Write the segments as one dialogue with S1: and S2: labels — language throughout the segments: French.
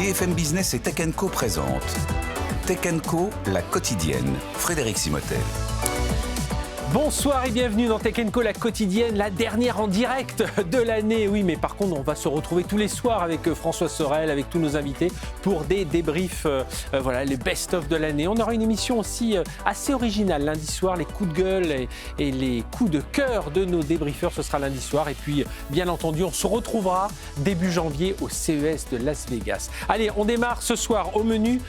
S1: BFM Business et Tech & Co présente Tech & Co, la quotidienne. Frédéric Simotel.
S2: Bonsoir et bienvenue dans Tech & Co, la quotidienne, la dernière en direct de l'année. Oui, mais par contre, on va se retrouver tous les soirs avec François Sorel, avec tous nos invités pour des débriefs, les best-of de l'année. On aura une émission aussi assez originale lundi soir, les coups de gueule et les coups de cœur de nos débriefeurs, ce sera lundi soir. Et puis, bien entendu, on se retrouvera début janvier au CES de Las Vegas. Allez, on démarre ce soir au menu.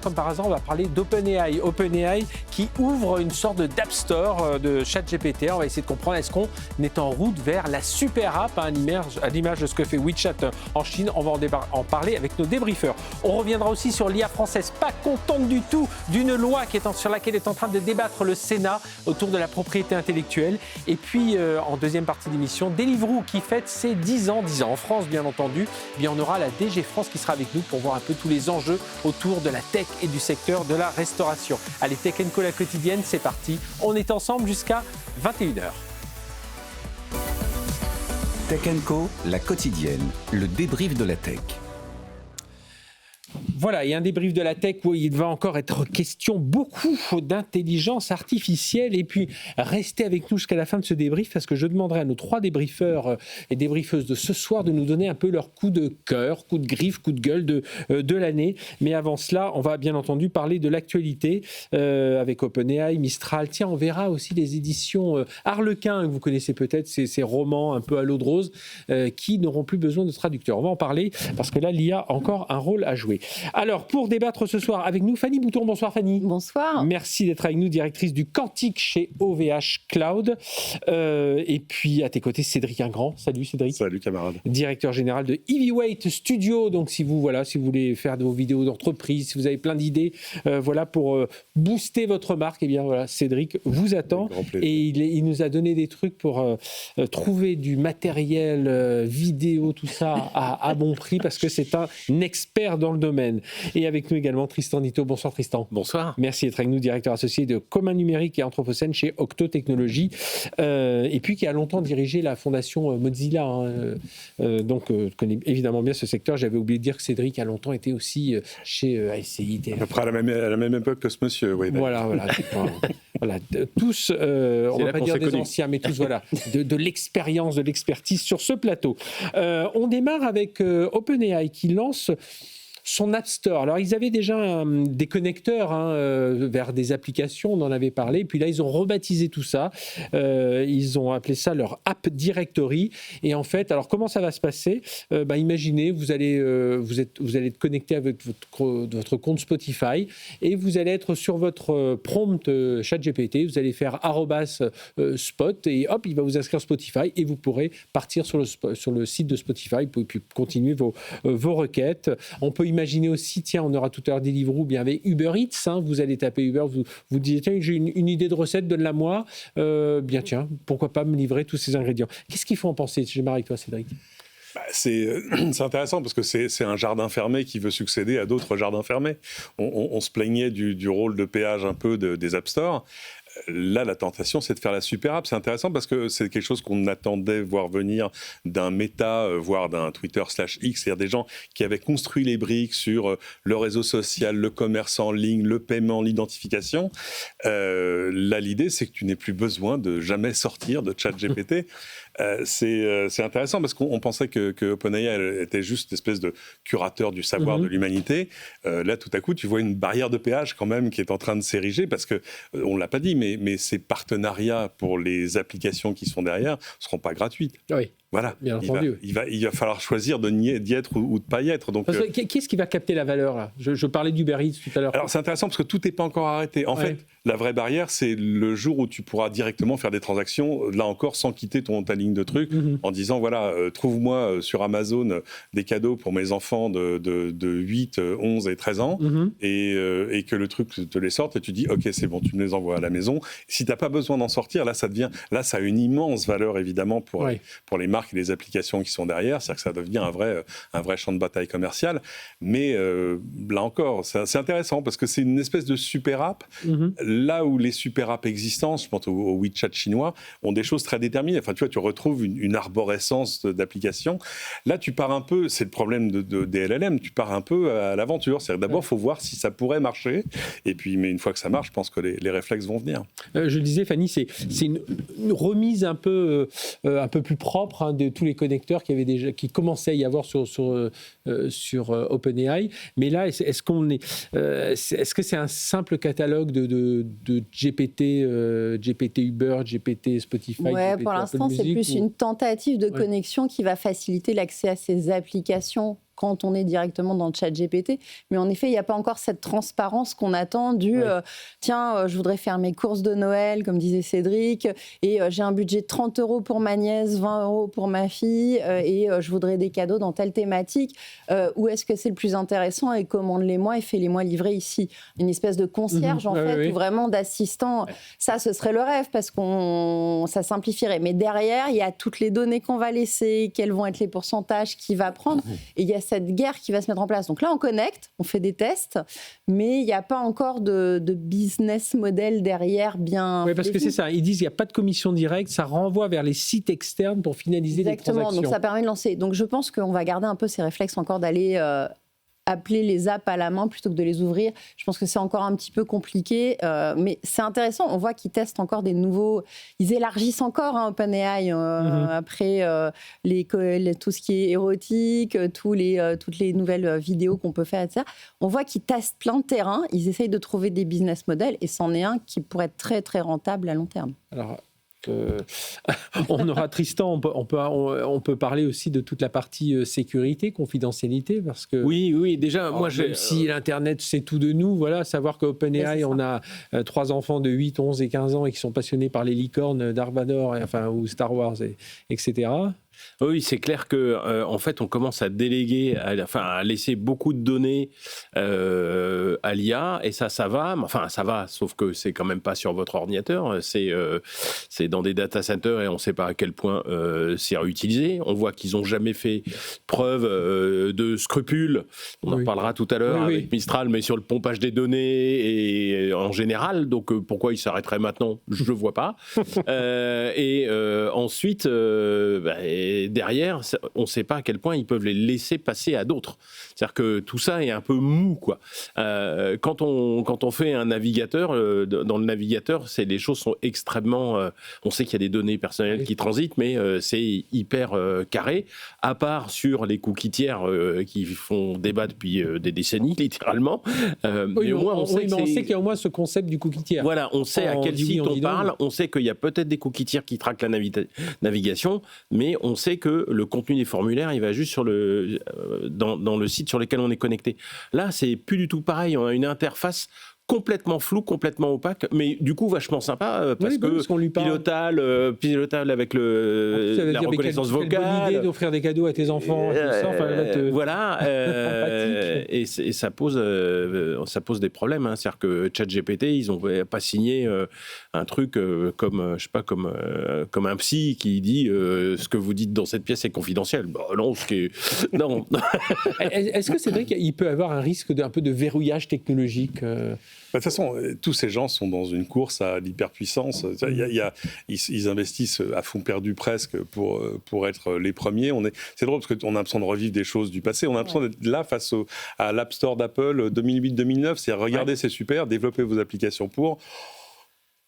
S2: Comme par hasard, on va parler d'OpenAI. OpenAI qui ouvre une sorte d'App Store de ChatGPT. On va essayer de comprendre, est-ce qu'on est en route vers la super app à l'image de ce que fait WeChat en Chine. On va en parler avec nos débriefeurs. On reviendra aussi sur l'IA française, pas contente du tout d'une loi sur laquelle est en train de débattre le Sénat autour de la propriété intellectuelle. Et puis, en deuxième partie d'émission, Deliveroo qui fête ses 10 ans en France, bien entendu. Bien, on aura la DG France qui sera avec nous pour voir un peu tous les enjeux autour de la tech et du secteur de la restauration. Allez, Tech & Co, la quotidienne, c'est parti. On est ensemble jusqu'à 21h.
S1: Tech & Co, la quotidienne, le débrief de la tech.
S2: Voilà, et un débrief de la tech où il va encore être question beaucoup d'intelligence artificielle. Et puis, restez avec nous jusqu'à la fin de ce débrief parce que je demanderai à nos 3 débriefeurs et débriefeuses de ce soir de nous donner un peu leur coup de cœur, coup de griffe, coup de gueule de l'année. Mais avant cela, on va bien entendu parler de l'actualité avec OpenAI, Mistral. Tiens, on verra aussi les éditions Harlequin, que vous connaissez peut-être, ces romans un peu à l'eau de rose qui n'auront plus besoin de traducteurs. On va en parler parce que là, l'IA a encore un rôle à jouer. Alors, pour débattre ce soir avec nous, Fanny Bouton. Bonsoir Fanny.
S3: Bonsoir.
S2: Merci d'être avec nous, directrice du Quantique chez OVH Cloud. Et puis, à tes côtés, Cédric Ingrand. Salut Cédric.
S4: Salut camarade.
S2: Directeur général de Heavyweight Studio. Donc, si vous voulez faire de vos vidéos d'entreprise, si vous avez plein d'idées, pour booster votre marque, Cédric vous attend. Et il nous a donné des trucs pour trouver du matériel vidéo, tout ça, à bon prix, parce que c'est un expert dans le domaine. Et avec nous également Tristan Nitto. Bonsoir Tristan.
S5: Bonsoir.
S2: Merci d'être avec nous, directeur associé de Commun Numérique et Anthropocène chez Octo Technologies, et puis qui a longtemps dirigé la fondation Mozilla. Connaît évidemment bien ce secteur. J'avais oublié de dire que Cédric a longtemps été aussi chez ASCI.
S4: À peu près à la même époque que ce monsieur. Oui,
S2: voilà. Tous, on ne va pas dire des anciens, mais tous, de l'expérience, de l'expertise sur ce plateau. On démarre avec OpenAI qui lance son App Store. Alors, ils avaient déjà des connecteurs vers des applications, on en avait parlé, puis là, ils ont rebaptisé tout ça. Ils ont appelé ça leur App Directory. Et en fait, alors, comment ça va se passer ? Imaginez, vous allez être connecté avec votre compte Spotify et vous allez être sur votre prompt ChatGPT, vous allez faire @spot et hop, il va vous inscrire Spotify et vous pourrez partir sur le site de Spotify puis continuer vos requêtes. On peut imaginer aussi, on aura tout à l'heure Deliveroo, bien avec Uber Eats, vous allez taper Uber, vous dites, tiens, j'ai une idée de recette, donne-la moi, pourquoi pas me livrer tous ces ingrédients. Qu'est-ce qu'il faut en penser ? Je démarre avec toi, Cédric.
S4: C'est intéressant parce que c'est un jardin fermé qui veut succéder à d'autres jardins fermés. On se plaignait du rôle de péage un peu des App Store. Là, la tentation, c'est de faire la super app. C'est intéressant parce que c'est quelque chose qu'on attendait voir venir d'un Meta, voire d'un Twitter/X, c'est-à-dire des gens qui avaient construit les briques sur le réseau social, le commerce en ligne, le paiement, l'identification. Là, l'idée, c'est que tu n'aies plus besoin de jamais sortir de ChatGPT. C'est intéressant parce qu'on pensait que OpenAI était juste une espèce de curateur du savoir de l'humanité. Là, tout à coup, tu vois une barrière de péage quand même qui est en train de s'ériger parce que, on ne l'a pas dit, mais ces partenariats pour les applications qui sont derrière ne seront pas gratuits.
S2: Oui.
S4: Voilà,
S2: bien entendu.
S4: Il va falloir choisir d'y être ou de ne pas y être. Donc,
S2: qu'est-ce qui va capter la valeur là ? Je parlais d'Uber Eats tout à l'heure.
S4: Alors c'est intéressant parce que tout n'est pas encore arrêté. En fait, la vraie barrière, c'est le jour où tu pourras directement faire des transactions, là encore, sans quitter ta ligne de trucs, en disant, trouve-moi sur Amazon des cadeaux pour mes enfants de 8, 11 et 13 ans, et que le truc te les sorte, et tu dis, ok, c'est bon, tu me les envoies à la maison. Si tu n'as pas besoin d'en sortir, là, ça a une immense valeur, évidemment, pour les marques marques et les applications qui sont derrière, c'est-à-dire que ça devient un vrai champ de bataille commercial. Mais là encore, c'est intéressant parce que c'est une espèce de super app. Là où les super apps existants, je pense au WeChat chinois, ont des choses très déterminées. Enfin, tu vois, tu retrouves une arborescence d'applications. Là, tu pars un peu, c'est le problème des LLM, tu pars un peu à l'aventure. C'est-à-dire d'abord, il faut voir si ça pourrait marcher. Et puis, mais une fois que ça marche, je pense que les réflexes vont venir.
S2: Je le disais, Fanny, c'est une remise un peu plus propre de tous les connecteurs qui commençaient à y avoir sur OpenAI. Mais là, est-ce que c'est un simple catalogue de GPT, GPT Uber, GPT Spotify,
S3: Ouais,
S2: GPT
S3: pour l'instant,
S2: Apple
S3: c'est
S2: Music,
S3: plus une tentative de connexion qui va faciliter l'accès à ces applications quand on est directement dans le chat GPT. Mais en effet, il n'y a pas encore cette transparence qu'on attend je voudrais faire mes courses de Noël, comme disait Cédric, et j'ai un budget de 30 € pour ma nièce, 20 € pour ma fille, et je voudrais des cadeaux dans telle thématique. Où est-ce que c'est le plus intéressant et commande-les-moi et fais-les-moi livrer ici. Une espèce de concierge, ou vraiment d'assistant. Ouais. Ça, ce serait le rêve parce que ça simplifierait. Mais derrière, il y a toutes les données qu'on va laisser, quels vont être les pourcentages qu'il va prendre. Et il y a cette guerre qui va se mettre en place. Donc là, on connecte, on fait des tests, mais il n'y a pas encore de business model derrière bien.
S2: Oui, parce que c'est ça. Ils disent qu'il n'y a pas de commission directe, ça renvoie vers les sites externes pour finaliser les transactions.
S3: Exactement, donc ça permet de lancer. Donc je pense qu'on va garder un peu ces réflexes encore d'aller appeler les apps à la main plutôt que de les ouvrir. Je pense que c'est encore un petit peu compliqué, mais c'est intéressant. On voit qu'ils testent encore des nouveaux... Ils élargissent encore OpenAI après tout ce qui est érotique, toutes les nouvelles vidéos qu'on peut faire, etc. On voit qu'ils testent plein de terrains. Ils essayent de trouver des business models et c'en est un qui pourrait être très, très rentable à long terme.
S2: Alors, on aura Tristan, on peut parler aussi de toute la partie sécurité, confidentialité, parce que
S5: oui, déjà moi
S2: même si l'internet c'est tout de nous, voilà, savoir qu'OpenAI on a 3 enfants de 8, 11 et 15 ans et qui sont passionnés par les licornes Dark Vador ou Star Wars etc.
S5: Oui, c'est clair que en fait, on commence à déléguer, à laisser beaucoup de données à l'IA, et ça va. Enfin, ça va, sauf que c'est quand même pas sur votre ordinateur. C'est dans des data centers et on ne sait pas à quel point c'est réutilisé. On voit qu'ils n'ont jamais fait preuve de scrupules. On en parlera tout à l'heure avec Mistral, mais sur le pompage des données et en général. Donc, pourquoi ils s'arrêteraient maintenant ? Je ne vois pas. Ensuite, et derrière, on ne sait pas à quel point ils peuvent les laisser passer à d'autres. C'est-à-dire que tout ça est un peu mou, quoi. Quand on fait un navigateur, dans le navigateur, les choses sont extrêmement... on sait qu'il y a des données personnelles qui transitent, mais c'est hyper carré, à part sur les cookies tiers qui font débat depuis des décennies, littéralement.
S2: Mais au moins, on sait qu'il y a au moins ce concept du cookie tiers.
S5: Voilà, on sait à quel site on parle, on sait qu'il y a peut-être des cookies tiers qui traquent la navigation, mais on sait que le contenu des formulaires, il va juste dans le site sur lequel on est connecté. Là, c'est plus du tout pareil. On a une interface complètement flou, complètement opaque, mais du coup vachement sympa parce qu'on lui pilotable avec la reconnaissance vocale.
S2: C'est une bonne idée d'offrir des cadeaux à tes enfants.
S5: Voilà, et ça pose des problèmes. Hein. C'est-à-dire que ChatGPT, ils n'ont pas signé un truc comme un psy qui dit ce que vous dites dans cette pièce est confidentiel. Bah, non, non.
S2: Est-ce que c'est vrai qu'il peut y avoir un risque d'un peu de verrouillage technologique
S4: De toute façon, tous ces gens sont dans une course à l'hyperpuissance. Ils investissent à fond perdu presque pour être les premiers. C'est drôle parce qu'on a l'impression de revivre des choses du passé. On a l'impression d'être là face à l'App Store d'Apple 2008-2009. C'est regardez, c'est super, développez vos applications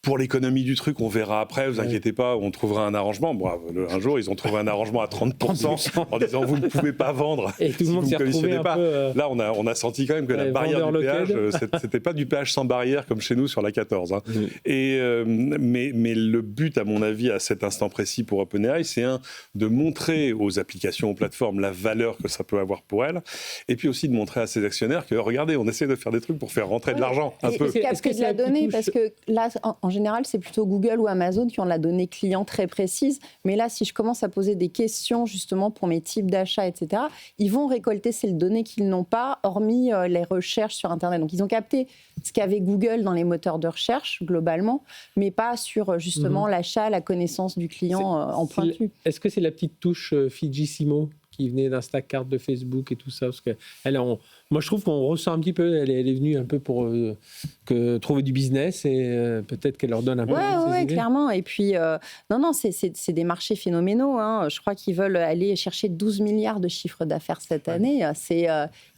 S4: pour l'économie du truc, on verra après, vous inquiétez pas, on trouvera un arrangement. Bon, un jour, ils ont trouvé un arrangement à 30% en disant vous ne pouvez pas vendre
S2: et tout
S4: si
S2: le monde
S4: vous ne commissionnez pas.
S2: Là,
S4: on a senti quand même que la barrière du péage, c'était pas du péage sans barrière comme chez nous sur la 14. Hein. Mais le but, à mon avis, à cet instant précis pour OpenAI, c'est de montrer aux applications, aux plateformes, la valeur que ça peut avoir pour elles, et puis aussi de montrer à ses actionnaires que, regardez, on essaie de faire des trucs pour faire rentrer de l'argent un peu.
S3: Capter de la donnée, parce que là, en général, c'est plutôt Google ou Amazon qui ont la donnée client très précise. Mais là, si je commence à poser des questions justement pour mes types d'achats, etc., ils vont récolter ces données qu'ils n'ont pas, hormis les recherches sur Internet. Donc, ils ont capté ce qu'avait Google dans les moteurs de recherche, globalement, mais pas sur justement l'achat, la connaissance du client en pointu.
S2: Est-ce que c'est la petite touche Fijissimo qui venait d'Instaccart, de Facebook et tout ça? Parce que moi, je trouve qu'on ressent un petit peu, elle est venue un peu pour trouver du business et peut-être qu'elle leur donne un peu
S3: Oui, clairement. Et puis, non, c'est des marchés phénoménaux. Hein. Je crois qu'ils veulent aller chercher 12 milliards de chiffre d'affaires cette année.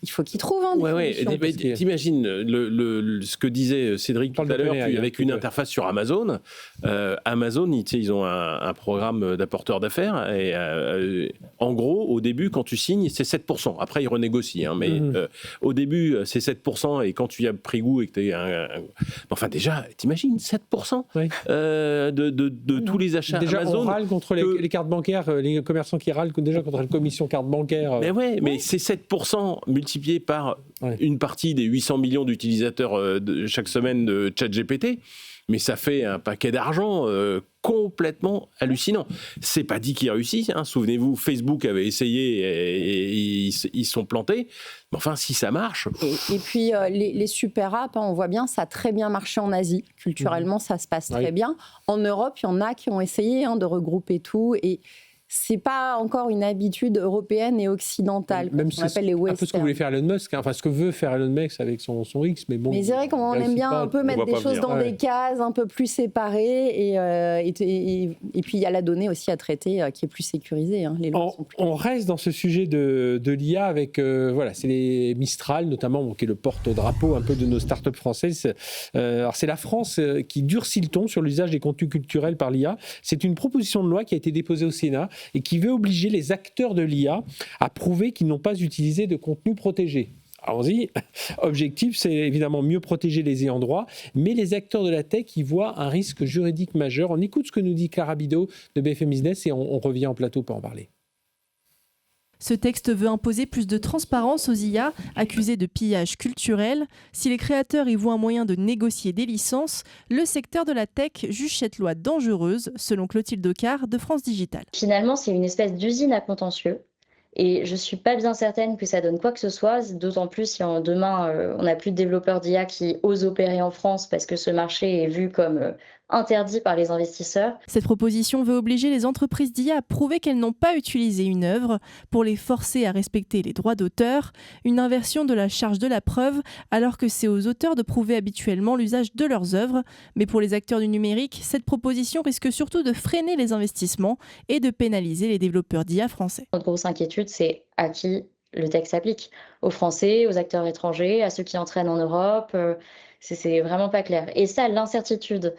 S3: Il faut qu'ils trouvent des solutions.
S5: T'imagines ce que disait Cédric tout à l'heure, avec une interface sur Amazon. Amazon, ils ont un programme d'apporteur d'affaires. Et en gros, au début, quand tu signes, c'est 7%. Après, ils renégocient. Hein, mais au début, c'est 7%. Et quand tu y as pris goût et que tu es Enfin, déjà, t'imagines, 7% de tous les achats
S2: déjà,
S5: Amazon.
S2: On râle contre les cartes bancaires, les commerçants qui râlent déjà contre la commission carte bancaire.
S5: Mais c'est 7% multiplié par une partie des 800 millions d'utilisateurs chaque semaine de ChatGPT. Mais ça fait un paquet d'argent complètement hallucinant. C'est pas dit qu'ils réussissent. Hein. Souvenez-vous, Facebook avait essayé et ils sont plantés. Mais enfin, si ça marche...
S3: Et puis, les super apps, on voit bien, ça a très bien marché en Asie. Culturellement, ça se passe très bien. En Europe, il y en a qui ont essayé de regrouper tout. Et c'est pas encore une habitude européenne et occidentale.
S2: Même
S3: on appelle les
S2: un peu ce que voulait faire Elon Musk, enfin ce que veut faire Elon Musk avec son X, mais bon.
S3: Mais c'est vrai qu'on aime bien un peu mettre des choses dans des cases un peu plus séparées, et puis il y a la donnée aussi à traiter qui est plus sécurisée. Hein.
S2: On reste dans ce sujet de l'IA avec c'est les Mistral notamment, qui est le porte-drapeau un peu de nos startups françaises. Alors c'est la France qui durcit le ton sur l'usage des contenus culturels par l'IA. C'est une proposition de loi qui a été déposée au Sénat et qui veut obliger les acteurs de l'IA à prouver qu'ils n'ont pas utilisé de contenu protégé. Allons-y. Objectif, c'est évidemment mieux protéger les ayants droit, mais les acteurs de la tech y voient un risque juridique majeur. On écoute ce que nous dit Clara Bidot de BFM Business et on revient en plateau pour en parler.
S6: Ce texte veut imposer plus de transparence aux IA accusés de pillage culturel. Si les créateurs y voient un moyen de négocier des licences, le secteur de la tech juge cette loi dangereuse, selon Clotilde Ocard de France Digital.
S7: Finalement, c'est une espèce d'usine à contentieux. Et je ne suis pas bien certaine que ça donne quoi que ce soit, d'autant plus si demain, on n'a plus de développeurs d'IA qui osent opérer en France parce que ce marché est vu comme interdit par les investisseurs.
S6: Cette proposition veut obliger les entreprises d'IA à prouver qu'elles n'ont pas utilisé une œuvre pour les forcer à respecter les droits d'auteur, une inversion de la charge de la preuve, alors que c'est aux auteurs de prouver habituellement l'usage de leurs œuvres. Mais pour les acteurs du numérique, cette proposition risque surtout de freiner les investissements et de pénaliser les développeurs d'IA français.
S7: Notre grosse inquiétude, c'est à qui le texte s'applique. Aux Français, aux acteurs étrangers, à ceux qui entraînent en Europe. C'est vraiment pas clair. Et ça, l'incertitude,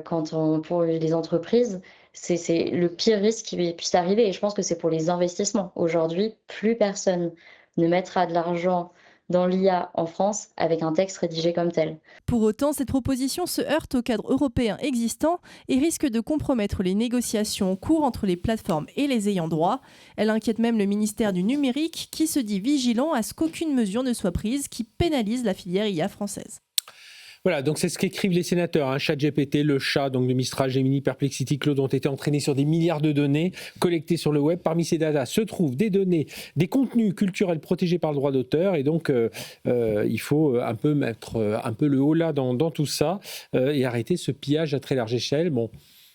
S7: pour les entreprises, c'est le pire risque qui puisse arriver. Et je pense que c'est pour les investissements. Aujourd'hui, plus personne ne mettra de l'argent dans l'IA en France avec un texte rédigé comme tel.
S6: Pour autant, cette proposition se heurte au cadre européen existant et risque de compromettre les négociations en cours entre les plateformes et les ayants droit. Elle inquiète même le ministère du Numérique qui se dit vigilant à ce qu'aucune mesure ne soit prise qui pénalise la filière IA française.
S2: Voilà, donc c'est ce qu'écrivent les sénateurs. ChatGPT, le chat, donc le Mistral, Gemini, Perplexity, Claude ont été entraînés sur des milliards de données collectées sur le web. Parmi ces data se trouvent des données, des contenus culturels protégés par le droit d'auteur. Et donc, il faut un peu mettre un peu le haut là dans tout ça et arrêter ce pillage à très large échelle. Bon.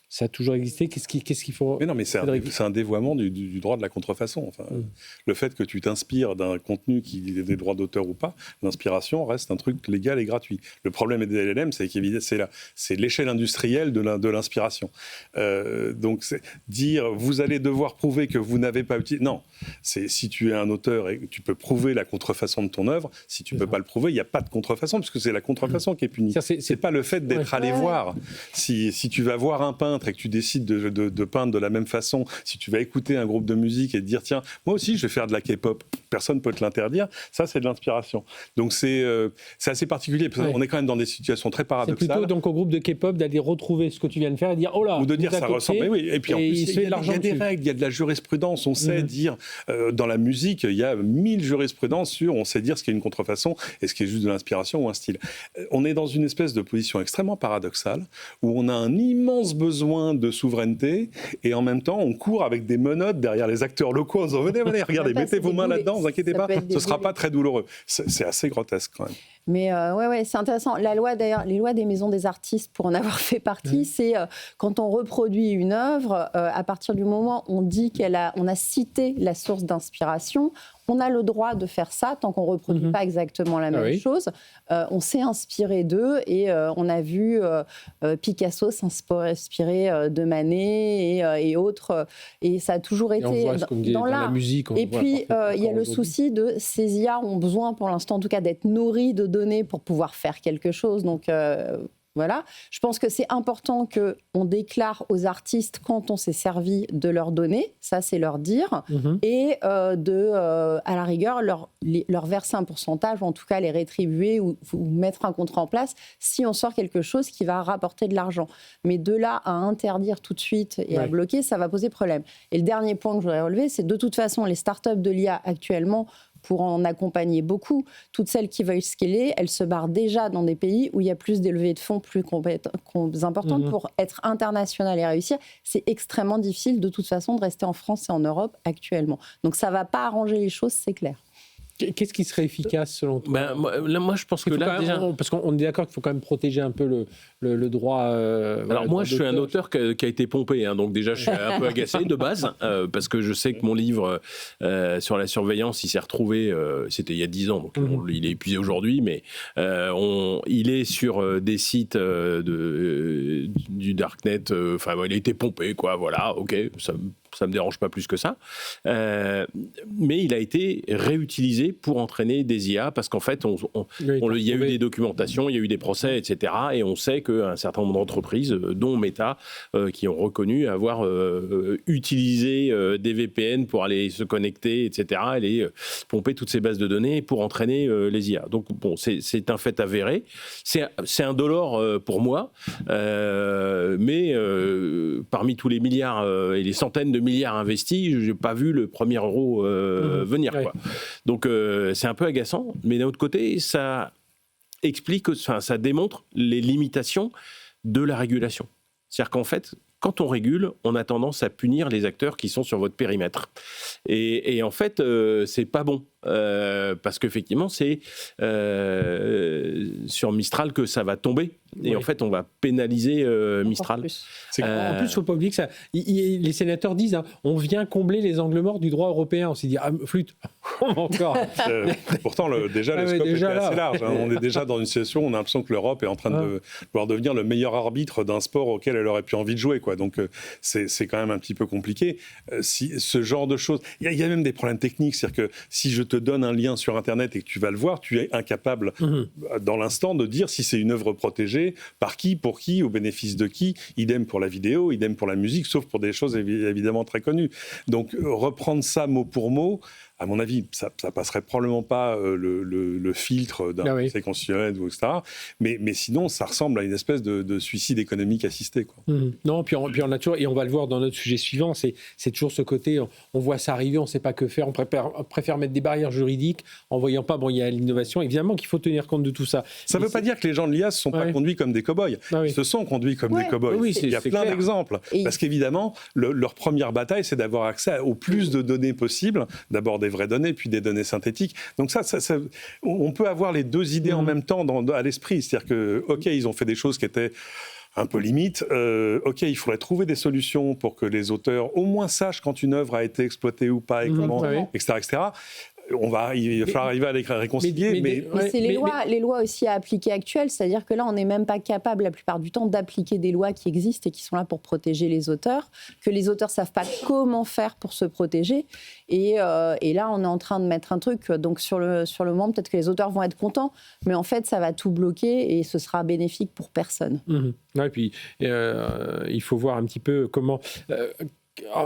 S2: Ça a toujours existé. Qu'est-ce qu'il faut...
S4: Mais non, mais c'est un dévoiement du droit de la contrefaçon. Enfin, le fait que tu t'inspires d'un contenu qui ait des droits d'auteur ou pas, l'inspiration reste un truc légal et gratuit. Le problème des LLM, c'est qu'évidemment, c'est l'échelle industrielle de l'inspiration. Donc, dire vous allez devoir prouver que vous n'avez pas utilisé. Non, si tu es un auteur et que tu peux prouver la contrefaçon de ton œuvre, si tu ne peux pas le prouver, il n'y a pas de contrefaçon, parce que c'est la contrefaçon qui est punie. C'est pas le fait d'être allé voir. Si tu vas voir un peintre peintre et que tu décides de peindre de la même façon, si tu vas écouter un groupe de musique et te dire tiens, moi aussi je vais faire de la K-pop, personne ne peut te l'interdire, ça c'est de l'inspiration. Donc c'est assez particulier, parce qu'on est quand même dans des situations très paradoxales.
S2: C'est plutôt donc au groupe de K-pop d'aller retrouver ce que tu viens de faire et dire oh là,
S4: ou de dire ça ressemble. Oui. Et puis en plus, il y a des règles, il y a de la jurisprudence, on sait dire, dans la musique, il y a 1000 jurisprudences sur, on sait dire ce qui est une contrefaçon et ce qui est juste de l'inspiration ou un style. On est dans une espèce de position extrêmement paradoxale, où on a un immense besoin de souveraineté, et en même temps, on court avec des menottes derrière les acteurs locaux en disant venez, regardez, mettez vos mains là-dedans, ne vous inquiétez pas, ce ne sera pas très douloureux. C'est assez grotesque quand même.
S3: Mais ouais, c'est intéressant. La loi, d'ailleurs, les lois des maisons des artistes, pour en avoir fait partie, c'est quand on reproduit une œuvre, à partir du moment où on dit on a cité la source d'inspiration, on a le droit de faire ça tant qu'on ne reproduit pas exactement la même chose. On s'est inspiré d'eux et on a vu Picasso s'inspirer de Manet et autres. Et ça a toujours été dans la musique. Et puis, il y a le souci de ces IA ont besoin, pour l'instant en tout cas, d'être nourris de données pour pouvoir faire quelque chose. Donc, voilà. Je pense que c'est important qu'on déclare aux artistes quand on s'est servi de leurs données, ça c'est leur dire, et à la rigueur, leur verser un pourcentage, ou en tout cas les rétribuer ou mettre un contrat en place si on sort quelque chose qui va rapporter de l'argent. Mais de là à interdire tout de suite et à bloquer, ça va poser problème. Et le dernier point que je voudrais relever, c'est de toute façon, les startups de l'IA actuellement, pour en accompagner beaucoup, toutes celles qui veulent scaler, elles se barrent déjà dans des pays où il y a plus d'élevées de fonds plus importantes pour être internationales et réussir. C'est extrêmement difficile de toute façon de rester en France et en Europe actuellement. Donc ça ne va pas arranger les choses, c'est clair.
S2: Qu'est-ce qui serait efficace selon toi ?
S5: Moi, je pense que là, déjà...
S2: Parce qu'on est d'accord qu'il faut quand même protéger un peu le droit...
S5: Alors moi, je suis un auteur qui a été pompé, donc déjà, je suis un peu agacé de base, parce que je sais que mon livre sur la surveillance, il s'est retrouvé, c'était il y a 10 ans, donc il est épuisé aujourd'hui, mais il est sur des sites du Darknet, il a été pompé, quoi, voilà, ok, ça me dérange pas plus que ça. Mais il a été réutilisé pour entraîner des IA, parce qu'en fait, il y a eu des documentations, il y a eu des procès, etc. Et on sait qu'un certain nombre d'entreprises, dont Meta, qui ont reconnu avoir utilisé des VPN pour aller se connecter, etc., aller pomper toutes ces bases de données pour entraîner les IA. Donc, bon, c'est un fait avéré. C'est indolore pour moi, mais parmi tous les milliards et les centaines de milliards investis, je n'ai pas vu le premier euro venir. Quoi. Donc c'est un peu agaçant, mais d'un autre côté, ça explique, ça démontre les limitations de la régulation. C'est-à-dire qu'en fait, quand on régule, on a tendance à punir les acteurs qui sont sur votre périmètre. Et en fait, c'est pas bon. Parce qu'effectivement, c'est sur Mistral que ça va tomber. Et en fait, on va pénaliser Mistral.
S2: En plus, il ne faut pas oublier que les sénateurs disent on vient combler les angles morts du droit européen. On s'est dit, flûte, encore.
S4: Pourtant, déjà, le scope était assez large. On est déjà dans une situation où on a l'impression que l'Europe est en train de vouloir devenir le meilleur arbitre d'un sport auquel elle aurait pu envie de jouer. Quoi. Donc, c'est quand même un petit peu compliqué. Ce genre de choses... Il y a même des problèmes techniques. C'est-à-dire que si je te donne un lien sur Internet et que tu vas le voir, tu es incapable, dans l'instant, de dire si c'est une œuvre protégée, par qui, pour qui, au bénéfice de qui. Idem pour la vidéo, idem pour la musique, sauf pour des choses évidemment très connues. Donc, reprendre ça mot pour mot, à mon avis, ça passerait probablement pas le filtre d'un conseil constitutionnel, etc. Mais sinon, ça ressemble à une espèce de suicide économique assisté. Quoi.
S2: Non, puis on a toujours, et on va le voir dans notre sujet suivant, c'est toujours ce côté, on voit ça arriver, on ne sait pas que faire, on préfère mettre des barrières juridiques en voyant pas, il y a l'innovation, évidemment qu'il faut tenir compte de tout ça.
S4: Ça ne veut pas dire que les gens de l'IA ne se sont pas conduits comme des cow-boys. Ils se sont conduits comme des cow-boys. Il y a plein d'exemples. Parce qu'évidemment, leur première bataille, c'est d'avoir accès au plus de données possibles, d'abord des vraies données, puis des données synthétiques. Donc ça, on peut avoir les deux idées en même temps à l'esprit. C'est-à-dire que, OK, ils ont fait des choses qui étaient un peu limite. OK, il faudrait trouver des solutions pour que les auteurs au moins sachent quand une œuvre a été exploitée ou pas, et comment, etc., etc. il va falloir arriver à les réconcilier. Mais
S3: c'est les lois aussi à appliquer actuelles, c'est-à-dire que là, on n'est même pas capable, la plupart du temps, d'appliquer des lois qui existent et qui sont là pour protéger les auteurs, que les auteurs ne savent pas comment faire pour se protéger. Et là, on est en train de mettre un truc, donc sur le moment, peut-être que les auteurs vont être contents, mais en fait, ça va tout bloquer et ce sera bénéfique pour personne.
S2: Et puis, il faut voir un petit peu comment...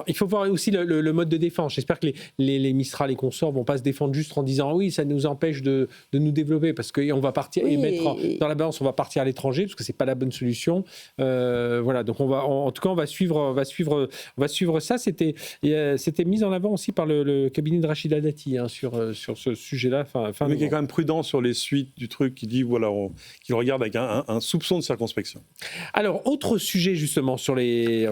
S2: il faut voir aussi le mode de défense. J'espère que les Mistral et consorts ne vont pas se défendre juste en disant oui, ça nous empêche de nous développer parce qu'on va partir et mettre dans la balance, on va partir à l'étranger parce que ce n'est pas la bonne solution. Voilà, donc en tout cas, on va suivre ça. C'était mis en avant aussi par le cabinet de Rachida Dati sur ce sujet-là.
S4: Mais qui est quand même prudent sur les suites du truc, qui dit qu'il regarde avec un soupçon de circonspection.
S2: Alors, autre sujet justement sur les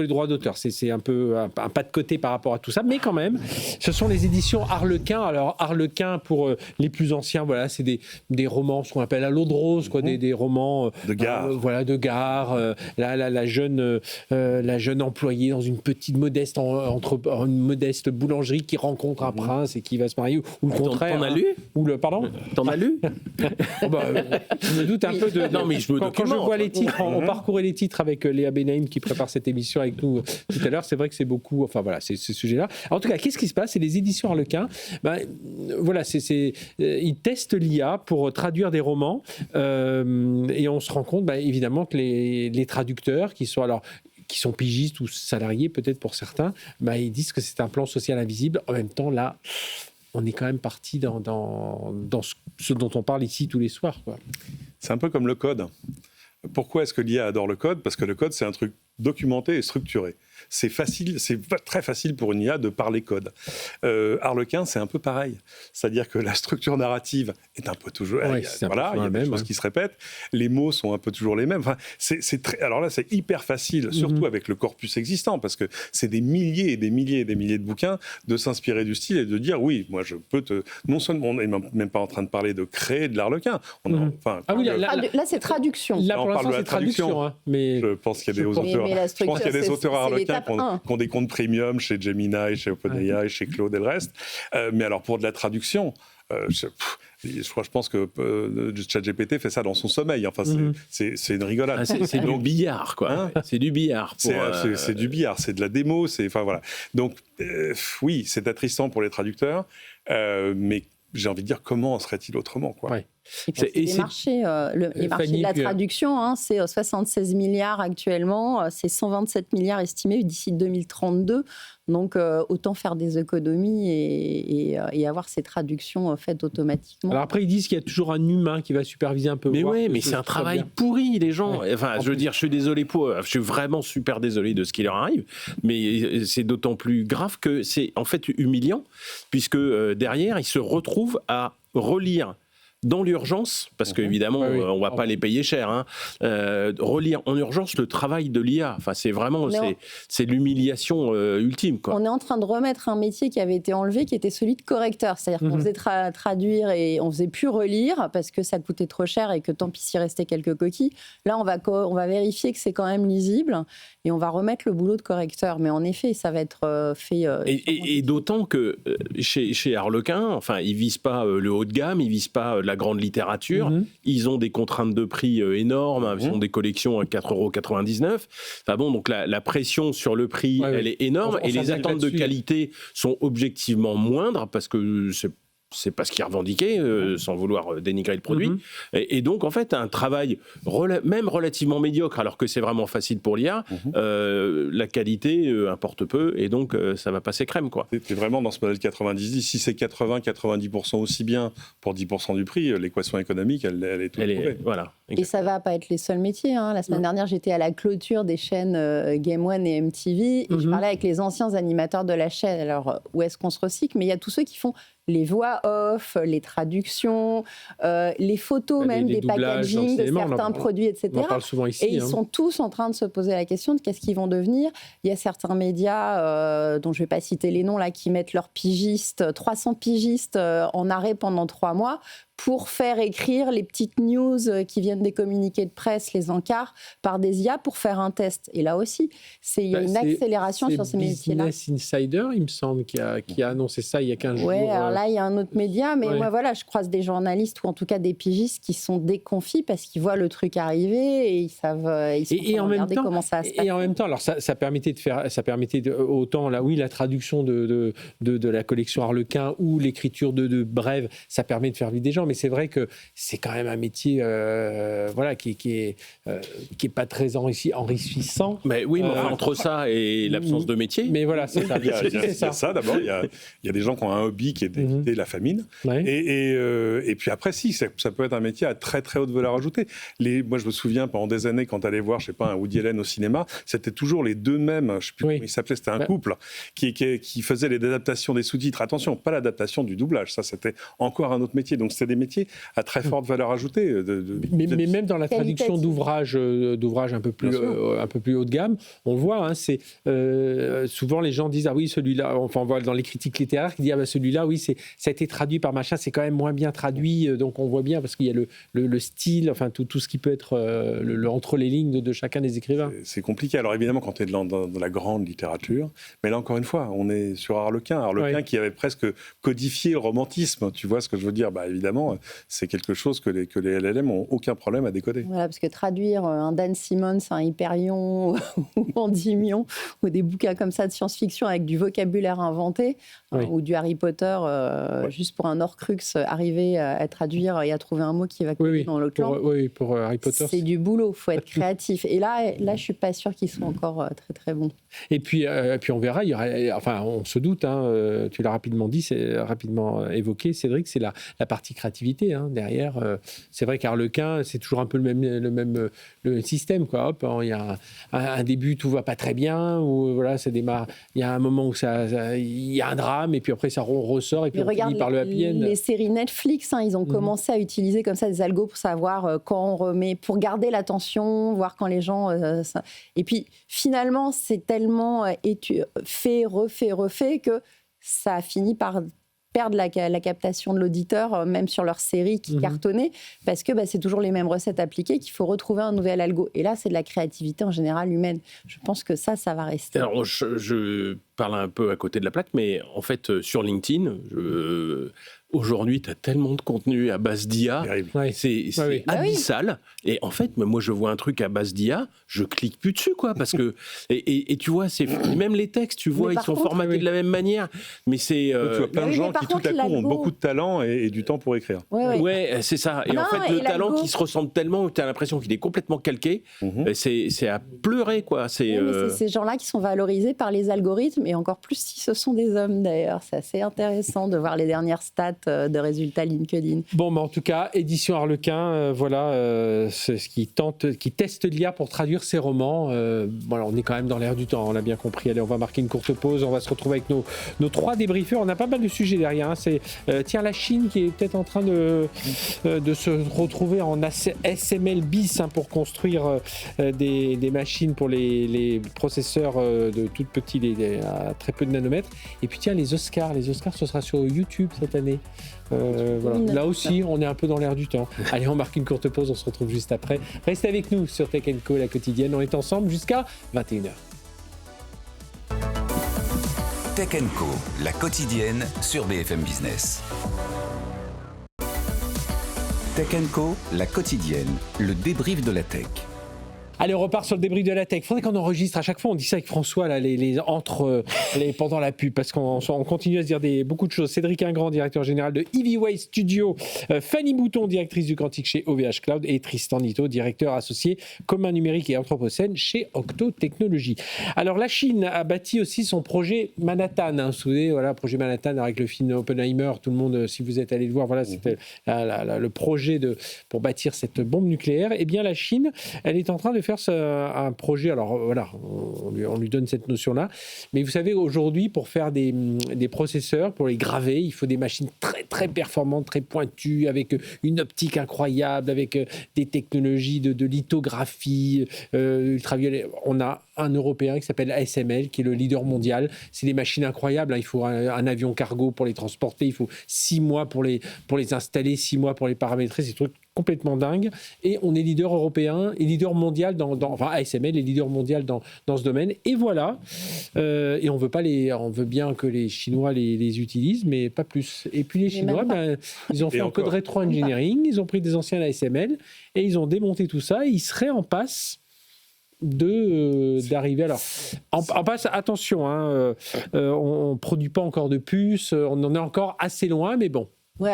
S2: droits d'auteur, c'est un peu un pas de côté par rapport à tout ça, mais quand même, ce sont les éditions Harlequin. Alors, Harlequin, pour les plus anciens, voilà, c'est des romans, ce qu'on appelle à l'eau de rose, quoi, des romans
S4: de gare.
S2: De gare. La jeune employée dans une petite modeste boulangerie qui rencontre un prince et qui va se marier, ou le contraire.
S5: T'en as lu ?
S2: Pardon ?
S5: T'en as lu ?
S2: Je me doute un peu de...
S5: Non, mais
S2: quand je vois les titres, on parcourait les titres avec Léa Benaïm qui prépare cette émission avec nous tout à l'heure. C'est vrai que c'est beaucoup... Enfin, voilà, c'est ce sujet-là. En tout cas, qu'est-ce qui se passe ? C'est les éditions Harlequin. Voilà, ils testent l'IA pour traduire des romans et on se rend compte, évidemment, que les traducteurs qui sont pigistes ou salariés, peut-être pour certains, ils disent que c'est un plan social invisible. En même temps, là... on est quand même parti dans ce dont on parle ici tous les soirs, quoi.
S4: C'est un peu comme le code. Pourquoi est-ce que l'IA adore le code ? Parce que le code, c'est un truc documenté et structuré. C'est très facile pour une IA de parler code. Harlequin, c'est un peu pareil. C'est-à-dire que la structure narrative est un peu toujours... il y a des choses qui se répètent. Les mots sont un peu toujours les mêmes. Enfin, alors là, c'est hyper facile, surtout avec le corpus existant, parce que c'est des milliers et des milliers et des milliers de bouquins, de s'inspirer du style et de dire, oui, moi, je peux te... Non seulement, on n'est même pas en train de parler de créer de l'Harlequin.
S3: Là, c'est traduction.
S2: Là, pour l'instant, c'est traduction. Mais
S4: je pense qu'il y a des auteurs... Je pense qu'il y a des auteurs Harlequin qui ont des comptes premium chez Gemini, chez OpenAI, chez Claude et le reste. Mais alors, pour de la traduction, je pense que ChatGPT fait ça dans son sommeil. Enfin, c'est une rigolade.
S5: C'est du billard, quoi. C'est du billard.
S4: C'est du billard, c'est de la démo. Enfin, voilà. Donc, oui, c'est attristant pour les traducteurs, mais j'ai envie de dire, comment serait-il autrement, quoi.
S3: Ouais. Les marchés de la traduction, c'est 76 milliards actuellement, c'est 127 milliards estimés d'ici 2032. Donc, autant faire des économies et avoir ces traductions faites automatiquement.
S2: Alors après, ils disent qu'il y a toujours un humain qui va superviser un peu.
S5: Mais oui, mais c'est un travail pourri, les gens. Ouais. Enfin, je veux dire, je suis vraiment super désolé de ce qui leur arrive, mais c'est d'autant plus grave que c'est en fait humiliant, puisque derrière, ils se retrouvent à relire dans l'urgence, parce qu'évidemment, on ne va pas les payer cher, relire en urgence le travail de l'IA. Enfin, c'est vraiment c'est l'humiliation ultime, quoi.
S3: On est en train de remettre un métier qui avait été enlevé, qui était celui de correcteur. C'est-à-dire qu'on faisait traduire et on ne faisait plus relire parce que ça coûtait trop cher et que tant pis s'il restait quelques coquilles. Là, on va vérifier que c'est quand même lisible et on va remettre le boulot de correcteur. Mais en effet, ça va être fait...
S5: et d'autant que chez Harlequin, enfin, ils ne visent pas le haut de gamme, ils ne visent pas la grande littérature, ils ont des contraintes de prix énormes, ils ont des collections à 4,99 €. Enfin bon, donc la pression sur le prix, elle est énorme, et les attentes de qualité sont objectivement moindres, parce que c'est pas ce qu'ils revendiquaient, sans vouloir dénigrer le produit. Et donc, en fait, un travail même relativement médiocre, alors que c'est vraiment facile pour l'IA, la qualité importe peu, et donc ça va passer crème, quoi.
S4: C'est vraiment dans ce modèle 90-10. Si c'est 80-90% aussi bien pour 10% du prix, l'équation économique, elle est toute trouvée.
S5: Voilà.
S3: Et ça va pas être les seuls métiers. La semaine dernière, j'étais à la clôture des chaînes Game One et MTV, et je parlais avec les anciens animateurs de la chaîne. Alors, où est-ce qu'on se recycle ? Mais il y a tous ceux qui font les voix off, les traductions, les photos même des packaging de certains produits, etc.
S2: On en parle souvent ici.
S3: Et ils sont tous en train de se poser la question de qu'est-ce qu'ils vont devenir. Il y a certains médias, dont je ne vais pas citer les noms, là, qui mettent leurs pigistes, 300 pigistes en arrêt pendant 3 mois pour faire écrire les petites news qui viennent des communiqués de presse, les encarts, par des IA pour faire un test. Et là aussi, il y a une accélération sur ces métiers-là.
S2: Business Insider, il me semble, qui a annoncé ça il y a 15 jours.
S3: Oui, alors là, il y a un autre média, mais moi, voilà, je croise des journalistes ou en tout cas des pigistes qui sont déconfits parce qu'ils voient le truc arriver et ils savent, ils sont en train de regarder comment ça va se passer.
S2: Et en même temps, alors ça permettait autant la traduction de la collection Harlequin ou l'écriture de brèves, ça permet de faire vivre des gens. Mais c'est vrai que c'est quand même un métier qui est pas très enrichissant.
S5: Mais oui, entre ça et l'absence de métier.
S2: Mais voilà, c'est ça.
S4: Il y a ça d'abord. Il y a des gens qui ont un hobby qui est d'éviter la famine.
S2: Ouais.
S4: Et puis après, ça peut être un métier à très très haute valeur ajoutée. Moi, je me souviens pendant des années quand t'allais voir, je sais pas, un Woody Allen au cinéma, c'était toujours les deux mêmes. Je sais plus comment il s'appelait. C'était un couple qui faisait les adaptations des sous-titres. Attention, pas l'adaptation du doublage. Ça, c'était encore un autre métier. Donc, c'était des métiers à très forte valeur ajoutée.
S2: Mais même dans la traduction d'ouvrages un peu plus haut de gamme, on le voit. Souvent, les gens disent oui, celui-là. Enfin, on voit dans les critiques littéraires qui disent celui-là, oui, ça a été traduit par machin. C'est quand même moins bien traduit. Donc, on voit bien parce qu'il y a le style, enfin tout ce qui peut être entre les lignes de chacun des écrivains.
S4: C'est compliqué. Alors évidemment, quand tu es dans la grande littérature, mais là encore une fois, on est sur Harlequin qui avait presque codifié le romantisme. Tu vois ce que je veux dire ? Évidemment, c'est quelque chose que les LLM n'ont aucun problème à décoder.
S3: Voilà, parce que traduire un Dan Simmons, un Hyperion ou Endymion, ou des bouquins comme ça de science-fiction avec du vocabulaire inventé, ou du Harry Potter, juste pour un Horcrux, arriver à traduire et à trouver un mot qui va coller dans l'autre langue.
S2: Pour Harry Potter.
S3: C'est du boulot, il faut être créatif. Et là, je ne suis pas sûre qu'ils soient encore très très bons.
S2: Et puis on verra, on se doute, tu l'as rapidement dit, c'est rapidement évoqué, Cédric, c'est la partie créativité derrière. C'est vrai qu'Harlequin, c'est toujours un peu le même système, quoi. Hop, il y a un début, tout va pas très bien, ou voilà, ça démarre. Il y a un moment où il y a un drame, et puis après ça ressort, et puis on finit par le happy end.
S3: Les séries Netflix, ils ont commencé à utiliser comme ça des algos pour savoir quand on remet, pour garder l'attention, voir quand les gens. Et puis finalement, c'est tellement fait, refait que ça a fini par perdre la captation de l'auditeur, même sur leurs séries qui cartonnaient, parce que c'est toujours les mêmes recettes appliquées, qu'il faut retrouver un nouvel algo. Et là, c'est de la créativité en général humaine. Je pense que ça va rester.
S5: Alors, je parle un peu à côté de la plaque, mais en fait, sur LinkedIn, aujourd'hui, tu as tellement de contenu à base d'IA, c'est abyssal. Et en fait, moi, je vois un truc à base d'IA, je clique plus dessus, quoi, parce que... Et tu vois, même les textes, tu vois, ils sont formatés de la même manière, mais c'est...
S4: Tu vois plein de gens qui, tout à coup, ont beaucoup de talent et du temps pour écrire.
S5: Ouais, c'est ça. Et en fait, le talent qui se ressemble tellement, tu as l'impression qu'il est complètement calqué, c'est à pleurer, quoi.
S3: C'est ces gens-là qui sont valorisés par les algorithmes, et encore plus si ce sont des hommes, d'ailleurs. C'est assez intéressant de voir les dernières stats de résultats LinkedIn.
S2: Bon, en tout cas, édition Harlequin, c'est ce qui teste l'IA pour traduire ses romans. On est quand même dans l'air du temps, on l'a bien compris. Allez, on va marquer une courte pause, on va se retrouver avec nos 3 débriefeurs. On a pas mal de sujets derrière. C'est la Chine qui est peut-être en train de se retrouver en SML bis pour construire des machines pour les processeurs de tout petits, à très peu de nanomètres. Et puis les Oscars, ce sera sur YouTube cette année. Là aussi, on est un peu dans l'air du temps. Allez, on marque une courte pause, on se retrouve juste après. Restez avec nous sur Tech & Co, la quotidienne. On est ensemble jusqu'à 21h.
S1: Tech & Co, la quotidienne sur BFM Business. Tech & Co, la quotidienne, le débrief de la tech.
S2: Allez, on repart sur le débrief de la tech. Il faudrait qu'on enregistre à chaque fois. On dit ça avec François là, pendant la pub, parce qu'on continue à se dire beaucoup de choses. Cédric Ingrand, directeur général de Heavyweight Studio, Fanny Bouton, directrice du Quantique chez OVH Cloud, et Tristan Nito, directeur associé commun numérique et anthropocène chez Octo Technologies. Alors, la Chine a bâti aussi son projet Manhattan. Vous vous souvenez, projet Manhattan avec le film Oppenheimer. Tout le monde, si vous êtes allé le voir, c'était le projet pour bâtir cette bombe nucléaire. Eh bien, la Chine, elle est en train de faire faire un projet. Alors voilà, on lui donne cette notion-là. Mais vous savez, aujourd'hui, pour faire des processeurs, pour les graver, il faut des machines très, très performantes, très pointues, avec une optique incroyable, avec des technologies de lithographie ultraviolet. On a un Européen qui s'appelle ASML, qui est le leader mondial. C'est des machines incroyables. Hein. Il faut un avion cargo pour les transporter. Il faut 6 mois pour les installer, 6 mois pour les paramétrer. C'est des trucs complètement dingue. Et on est leader européen et leader mondial enfin ASML est leader mondial dans ce domaine. Et voilà. Et on veut bien que les Chinois les utilisent, mais pas plus. Et puis les Chinois, ils ont fait un peu de rétro-engineering. Ils ont pris des anciens ASML et ils ont démonté tout ça. Et ils seraient en passe d'arriver. Alors, en passe, attention, hein, on ne produit pas encore de puces, on en est encore assez loin, mais bon.
S3: Ouais,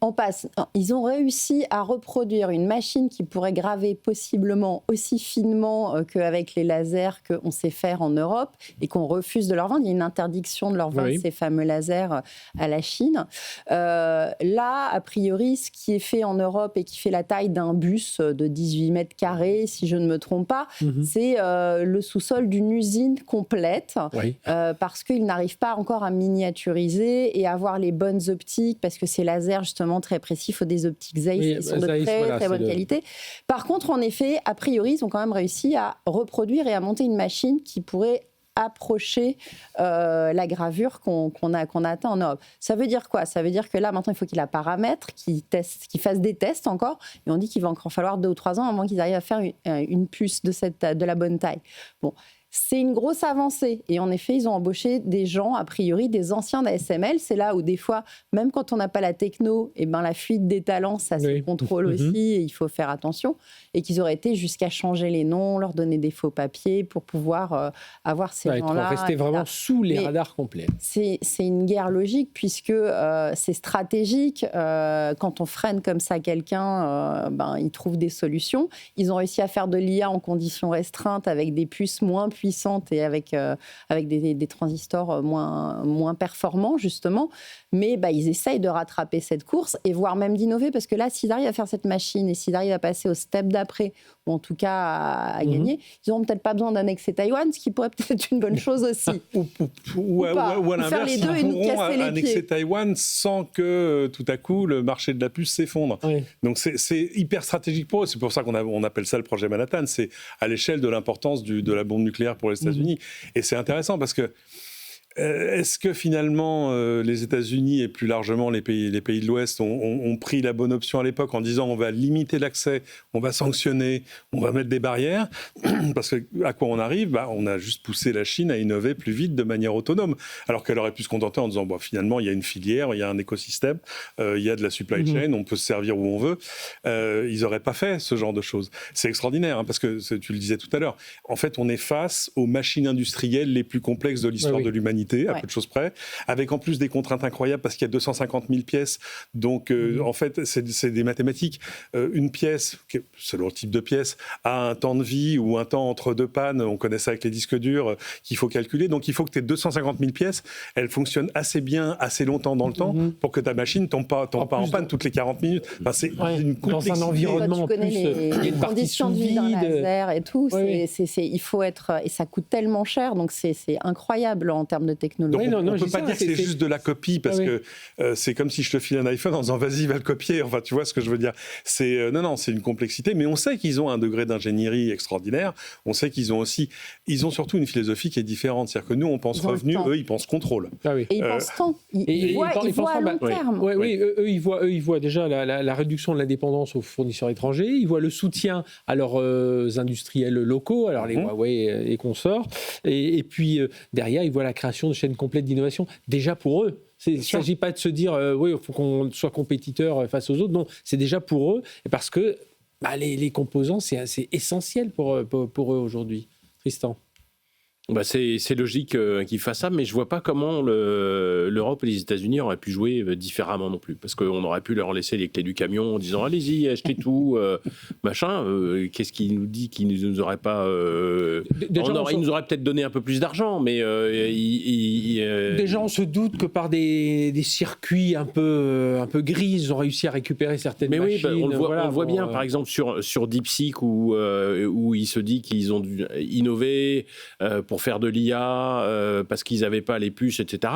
S3: on passe. Ils ont réussi à reproduire une machine qui pourrait graver possiblement aussi finement qu'avec les lasers qu'on sait faire en Europe et qu'on refuse de leur vendre. Il y a une interdiction de leur vendre ces fameux lasers à la Chine. Là, a priori, ce qui est fait en Europe et qui fait la taille d'un bus de 18 mètres carrés, si je ne me trompe pas, c'est le sous-sol d'une usine complète parce qu'ils n'arrivent pas encore à miniaturiser et avoir les bonnes optiques parce que ces lasers justement très précis, il faut des optiques Zeiss qui sont de très bonne qualité. Par contre, en effet, a priori, ils ont quand même réussi à reproduire et à monter une machine qui pourrait approcher la gravure qu'on atteint en Europe. Ça veut dire quoi ? Ça veut dire que là, maintenant, il faut qu'il la paramètre, qu'il fasse des tests encore, et on dit qu'il va encore falloir 2 ou 3 ans avant qu'ils arrivent à faire une puce de la bonne taille. Bon. C'est une grosse avancée. Et en effet, ils ont embauché des gens, a priori, des anciens d'ASML. C'est là où, des fois, même quand on n'a pas la techno, la fuite des talents, ça se contrôle aussi et il faut faire attention. Et qu'ils auraient été jusqu'à changer les noms, leur donner des faux papiers pour pouvoir avoir ces gens-là.
S2: Rester vraiment sous les radars complets.
S3: C'est une guerre logique puisque c'est stratégique. Quand on freine comme ça quelqu'un, ils trouvent des solutions. Ils ont réussi à faire de l'IA en conditions restreintes avec des puces moins puissantes et avec des transistors moins performants, justement. Mais ils essayent de rattraper cette course et voire même d'innover, parce que là, s'ils arrivent à faire cette machine et s'ils arrivent à passer au step d'après, ou en tout cas à gagner, ils n'auront peut-être pas besoin d'annexer Taïwan, ce qui pourrait peut-être être une bonne chose aussi.
S4: ou à l'inverse, ils pourront annexer Taïwan sans que tout à coup le marché de la puce s'effondre. Donc c'est hyper stratégique pour eux. C'est pour ça qu'on appelle ça le projet Manhattan. C'est à l'échelle de l'importance de la bombe nucléaire pour les États-Unis. Et c'est intéressant parce que est-ce que finalement les États-Unis et plus largement les pays de l'Ouest ont pris la bonne option à l'époque en disant on va limiter l'accès, on va sanctionner, on va mettre des barrières, parce que à quoi on arrive ? On a juste poussé la Chine à innover plus vite de manière autonome, alors qu'elle aurait pu se contenter en disant finalement il y a une filière, il y a un écosystème, il y a de la supply chain, on peut se servir où on veut. Ils n'auraient pas fait ce genre de choses. C'est extraordinaire, parce que tu le disais tout à l'heure, en fait on est face aux machines industrielles les plus complexes de l'histoire de l'humanité, à peu de choses près, avec en plus des contraintes incroyables parce qu'il y a 250 000 pièces. Donc, en fait, c'est des mathématiques. Une pièce, selon le type de pièce, a un temps de vie ou un temps entre 2 pannes. On connaît ça avec les disques durs qu'il faut calculer. Donc, il faut que tes 250 000 pièces, elles fonctionnent assez bien, assez longtemps dans le temps pour que ta machine ne tombe pas en panne toutes les 40 minutes. Enfin, c'est une complexité.
S3: Dans un environnement en plus, les conditions de vie d'un laser et tout, il faut être... Et ça coûte tellement cher, donc c'est incroyable en termes de technologie.
S4: Donc on ne peut pas dire que c'est juste de la copie, parce que c'est comme si je te file un iPhone en disant vas-y, va le copier. Enfin, tu vois ce que je veux dire. C'est une complexité, mais on sait qu'ils ont un degré d'ingénierie extraordinaire. On sait qu'ils ont surtout une philosophie qui est différente. C'est-à-dire que nous, on pense revenu, eux, ils pensent contrôle.
S3: Et ils pensent temps. Ils voient à long terme.
S2: Eux, ils voient déjà la réduction de la dépendance aux fournisseurs étrangers. Ils voient le soutien à leurs industriels locaux, alors les Huawei et consorts. Et puis, derrière, ils voient la création de chaînes complètes d'innovation. Déjà pour eux. Il ne s'agit pas de se dire il faut qu'on soit compétiteur face aux autres. Non, c'est déjà pour eux, parce que les composants, c'est essentiel pour eux aujourd'hui. Tristan.
S5: C'est logique qu'ils fassent ça, mais je vois pas comment l'Europe et les États-Unis auraient pu jouer différemment non plus. Parce qu'on aurait pu leur laisser les clés du camion en disant allez-y, achetez tout, machin. Qu'est-ce qui nous dit qu'ils nous auraient pas. Ils nous auraient peut-être donné un peu plus d'argent, mais.
S2: Déjà, on se doute que par des circuits un peu gris, ils ont réussi à récupérer certaines machines.
S5: Mais oui, on le voit bien, par exemple, sur DeepSeek, où il se dit qu'ils ont dû innover pour faire de l'IA parce qu'ils n'avaient pas les puces, etc.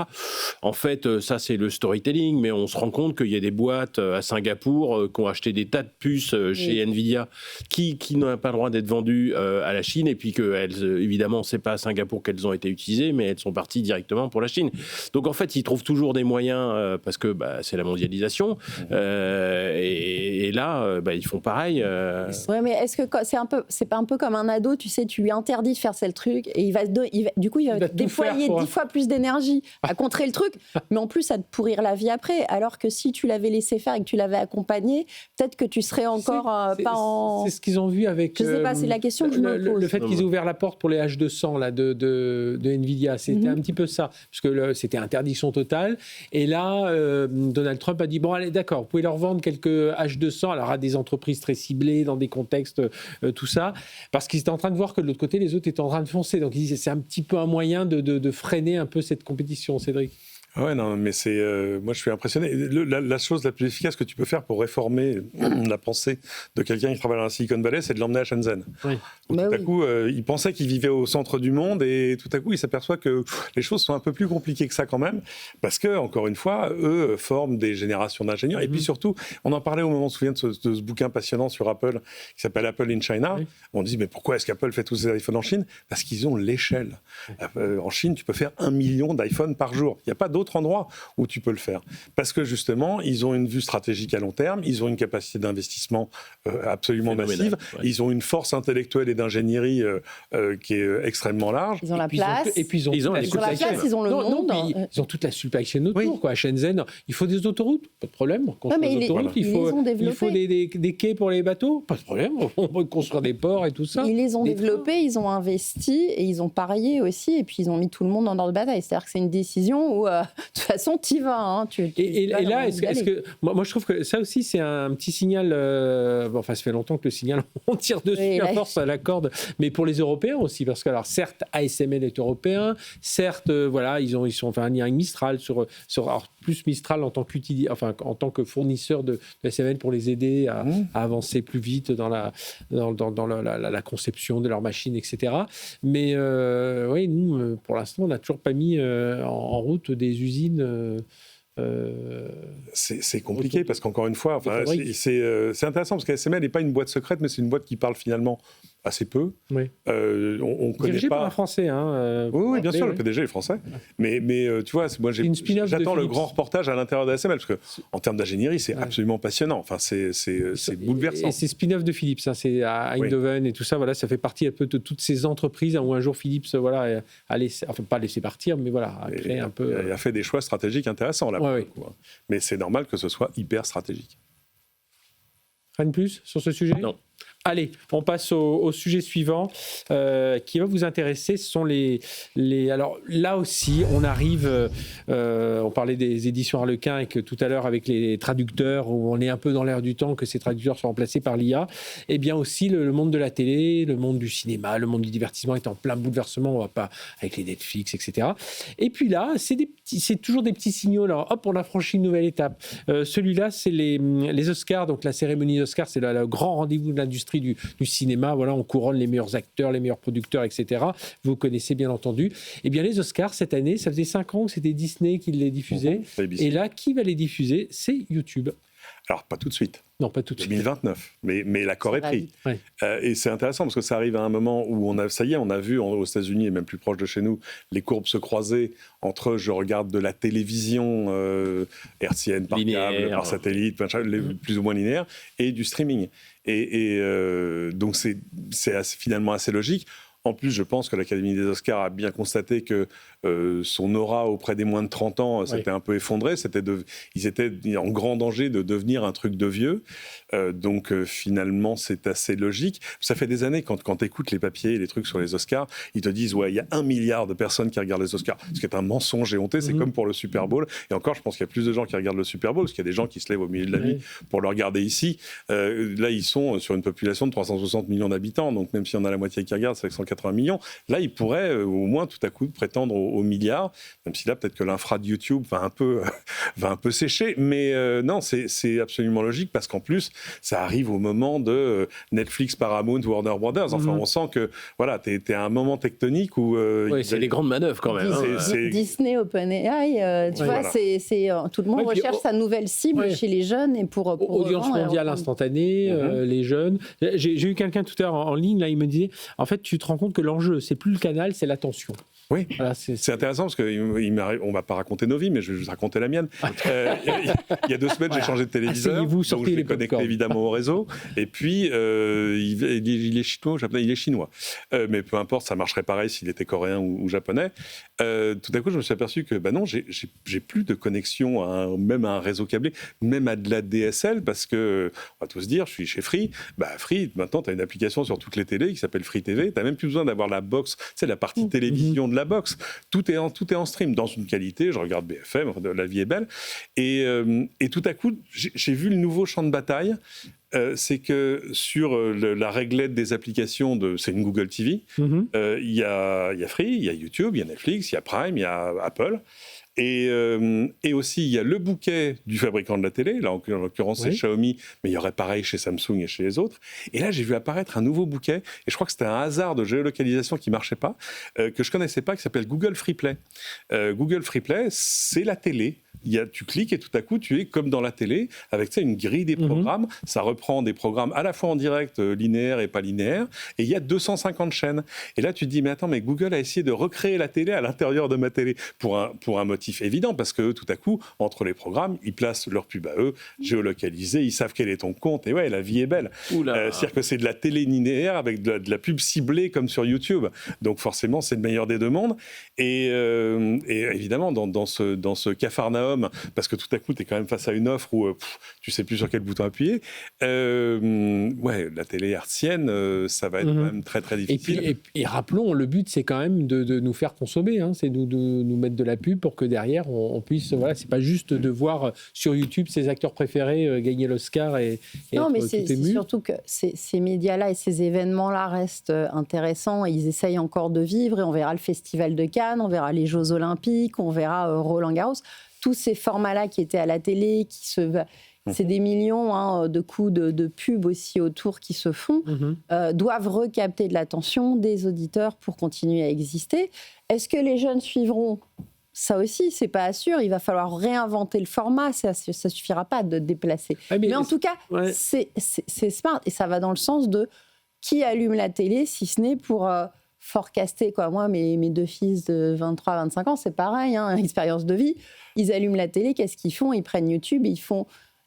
S5: En fait, ça, c'est le storytelling, mais on se rend compte qu'il y a des boîtes à Singapour qui ont acheté des tas de puces chez Nvidia qui n'ont pas le droit d'être vendues à la Chine, et puis qu'elles, évidemment, c'est pas à Singapour qu'elles ont été utilisées, mais elles sont parties directement pour la Chine. Donc, en fait, ils trouvent toujours des moyens parce que c'est la mondialisation. Et là, ils font pareil.
S3: Ouais, mais est-ce que c'est pas un peu comme un ado, tu sais, tu lui interdis de faire ce truc et il va déployer 10 fois plus d'énergie à contrer le truc, mais en plus à te pourrir la vie après. Alors que si tu l'avais laissé faire et que tu l'avais accompagné, peut-être que tu serais encore pas en.
S2: C'est ce qu'ils ont vu avec.
S3: Je sais pas, c'est la question que je me pose.
S2: Le fait qu'ils aient ouvert la porte pour les H200 là, de Nvidia, c'était un petit peu ça, parce que c'était interdiction totale. Et là, Donald Trump a dit bon, allez, d'accord, vous pouvez leur vendre quelques H200, alors à des entreprises très ciblées, dans des contextes, tout ça, parce qu'ils étaient en train de voir que de l'autre côté, les autres étaient en train de foncer. Donc, ils disaient c'est un petit peu un moyen de freiner un peu cette compétition, Cédric.
S4: Ouais, non, mais moi je suis impressionné. La chose la plus efficace que tu peux faire pour réformer la pensée de quelqu'un qui travaille dans la Silicon Valley, c'est de l'emmener à Shenzhen. Oui. Où tout à coup, il pensait qu'il vivait au centre du monde et tout à coup, il s'aperçoit que les choses sont un peu plus compliquées que ça quand même, parce que, encore une fois, eux forment des générations d'ingénieurs. Et puis surtout, on en parlait au moment, on se souvient de ce bouquin passionnant sur Apple qui s'appelle Apple in China. Oui. On dit, mais pourquoi est-ce qu'Apple fait tous ses iPhones en Chine ? Parce qu'ils ont l'échelle. En Chine, tu peux faire 1 million d'iPhones par jour. Il n'y a pas d'autre endroit où tu peux le faire. Parce que justement, ils ont une vue stratégique à long terme, ils ont une capacité d'investissement absolument massive, ils ont une force intellectuelle et d'ingénierie qui est extrêmement large.
S3: Ils ont la place.
S2: Et puis ils ont
S3: la place, ils ont le monde.
S2: Ils ont toute la supply chain autour. Quoi. À Shenzhen, il faut des autoroutes, pas de problème. On construit des autoroutes, il faut des quais pour les bateaux, pas de problème. On peut construire des ports et tout ça.
S3: Ils les ont développés, ils ont investi et ils ont parié aussi, et puis ils ont mis tout le monde en ordre de bataille. C'est-à-dire que c'est une décision où, de toute façon, t'y vas. Hein,
S2: et là, est-ce que moi, je trouve que ça aussi, c'est un petit signal. Ça fait longtemps que le signal, on tire dessus à force à la corde, mais pour les Européens aussi, parce que, alors, certes, ASML est européen, certes, ils sont fait un lien avec Mistral sur alors, plus Mistral en tant que fournisseur de ASML pour les aider à avancer plus vite dans la conception de leur machine, etc. Mais nous, pour l'instant, on n'a toujours pas mis en route des usines.
S4: C'est compliqué parce qu'encore une fois, c'est intéressant parce qu'ASML n'est pas une boîte secrète, mais c'est une boîte qui parle finalement assez peu.
S2: Oui.
S4: On connaît
S2: dirigé
S4: pas.
S2: par un Français.
S4: Oui, bien sûr, le PDG est français. Mais tu vois, moi j'attends le grand reportage à l'intérieur de ASML parce que en termes d'ingénierie, c'est absolument passionnant. Enfin, c'est bouleversant.
S2: Et c'est spin-off de Philips. C'est à Eindhoven et tout ça. Voilà, ça fait partie un peu de toutes ces entreprises où un jour Philips, pas laisser partir, mais a créé un peu.
S4: Il a fait des choix stratégiques intéressants là. Mais c'est normal que ce soit hyper stratégique.
S2: Rien de plus sur ce sujet ?
S5: Non.
S2: Allez, on passe au sujet suivant qui va vous intéresser. Ce sont les... Alors là aussi, on arrive... on parlait des éditions Harlequin et que tout à l'heure avec les traducteurs, où on est un peu dans l'air du temps que ces traducteurs sont remplacés par l'IA. Et bien aussi le monde de la télé, le monde du cinéma, le monde du divertissement est en plein bouleversement. On va pas avec les Netflix, etc. Et puis là, c'est toujours des petits signaux. Alors hop, on a franchi une nouvelle étape. Celui-là, c'est les Oscars. Donc la cérémonie Oscars, c'est le grand rendez-vous de l'industrie du cinéma. Voilà, on couronne les meilleurs acteurs, les meilleurs producteurs, etc. Vous connaissez bien entendu. Eh bien, les Oscars, cette année, ça faisait 5 ans que c'était Disney qui les diffusait. Et là, qui va les diffuser ? C'est YouTube.
S4: Alors, pas tout de suite.
S2: Non, pas tout de suite.
S4: 2029. Mais l'accord est pris. Ouais. Et c'est intéressant parce que ça arrive à un moment où on a vu aux États-Unis et même plus proche de chez nous, les courbes se croiser entre je regarde de la télévision hertzienne par câble, par satellite, plus ou moins linéaire, et du streaming. Et donc c'est finalement assez logique. En plus, je pense que l'Académie des Oscars a bien constaté que son aura auprès des moins de 30 ans s'était un peu effondrée. Ils étaient en grand danger de devenir un truc de vieux. Donc finalement, c'est assez logique. Ça fait des années, quand tu écoutes les papiers et les trucs sur les Oscars, ils te disent il y a 1 milliard de personnes qui regardent les Oscars. Ce qui est un mensonge éhonté, c'est comme pour le Super Bowl. Et encore, je pense qu'il y a plus de gens qui regardent le Super Bowl, parce qu'il y a des gens qui se lèvent au milieu de la nuit pour le regarder ici. Là, ils sont sur une population de 360 millions d'habitants. Donc même si on a la moitié qui regarde, c'est avec 180 millions. Là, ils pourraient au moins tout à coup prétendre au milliard, même si là, peut-être que l'infra de YouTube va un peu sécher. Mais non, c'est absolument logique, parce qu'en plus, ça arrive au moment de Netflix, Paramount, Warner Brothers. Enfin, on sent que voilà, t'es à un moment tectonique où...
S5: c'est les grandes manœuvres quand même.
S3: Disney, OpenAI, tu vois, tout le monde recherche sa nouvelle cible chez les jeunes. Et pour
S2: audience mondiale instantanée, les jeunes. J'ai eu quelqu'un tout à l'heure en ligne, là, il me disait, en fait, tu te rends compte que l'enjeu, c'est plus le canal, c'est l'attention.
S4: Oui,
S2: voilà,
S4: c'est intéressant parce qu'on ne va pas raconter nos vies, mais je vais vous raconter la mienne. Il y a 2 semaines, j'ai changé de téléviseur, donc je l'ai connecté évidemment au réseau. Et puis, il est chinois. Mais peu importe, ça marcherait pareil s'il était coréen ou japonais. Tout à coup, je me suis aperçu que non, j'ai plus de connexion même à un réseau câblé, même à de la DSL, parce que, on va tous dire, je suis chez Free. Free, maintenant, tu as une application sur toutes les télés qui s'appelle Free TV. Tu n'as même plus besoin d'avoir la box, la partie télévision de la box. Tout est en stream, dans une qualité. Je regarde BFM, la vie est belle. Et tout à coup, j'ai vu le nouveau champ de bataille. C'est que sur la réglette des applications, c'est une Google TV, il y a Free, il y a YouTube, il y a Netflix, il y a Prime, il y a Apple. Et aussi, il y a le bouquet du fabricant de la télé. Là, en l'occurrence, c'est Xiaomi, mais il y aurait pareil chez Samsung et chez les autres. Et là, j'ai vu apparaître un nouveau bouquet, et je crois que c'était un hasard de géolocalisation qui ne marchait pas, que je ne connaissais pas, qui s'appelle Google Free Play. Google Free Play, c'est la télé. Tu cliques et tout à coup, tu es comme dans la télé, avec une grille des programmes. Ça reprend des programmes à la fois en direct, linéaire et pas linéaire. Et il y a 250 chaînes. Et là, tu te dis, mais attends, mais Google a essayé de recréer la télé à l'intérieur de ma télé pour un motif évident, parce que tout à coup, entre les programmes, ils placent leur pub à eux, géolocalisés, ils savent quel est ton compte. Et ouais, la vie est belle. C'est-à-dire que c'est de la télé linéaire avec de la pub ciblée comme sur YouTube. Donc forcément, c'est le meilleur des deux mondes. Et évidemment, dans ce cafarnaum, parce que tout à coup, tu es quand même face à une offre où tu sais plus sur quel bouton appuyer. La télé hertzienne, ça va être quand même très, très difficile.
S2: Et rappelons, le but, c'est quand même de nous faire consommer. C'est de nous mettre de la pub pour que derrière, on puisse... Voilà, c'est pas juste de voir sur YouTube ses acteurs préférés gagner l'Oscar et
S3: non, mais c'est surtout que ces médias-là et ces événements-là restent intéressants. Ils essayent encore de vivre, et on verra le Festival de Cannes, on verra les Jeux Olympiques, on verra Roland-Garros. Tous ces formats-là qui étaient à la télé, c'est des millions de coups de pub aussi autour qui se font, doivent recapter de l'attention des auditeurs pour continuer à exister. Est-ce que les jeunes suivront ? Ça aussi, c'est pas sûr. Il va falloir réinventer le format. Ça suffira pas de déplacer. Mais en tout cas, c'est smart. Et ça va dans le sens de qui allume la télé, si ce n'est pour... forecaster, quoi. Moi, mes 2 fils de 23-25 ans, c'est pareil, expérience de vie. Ils allument la télé, qu'est-ce qu'ils font ? Ils prennent YouTube, ils font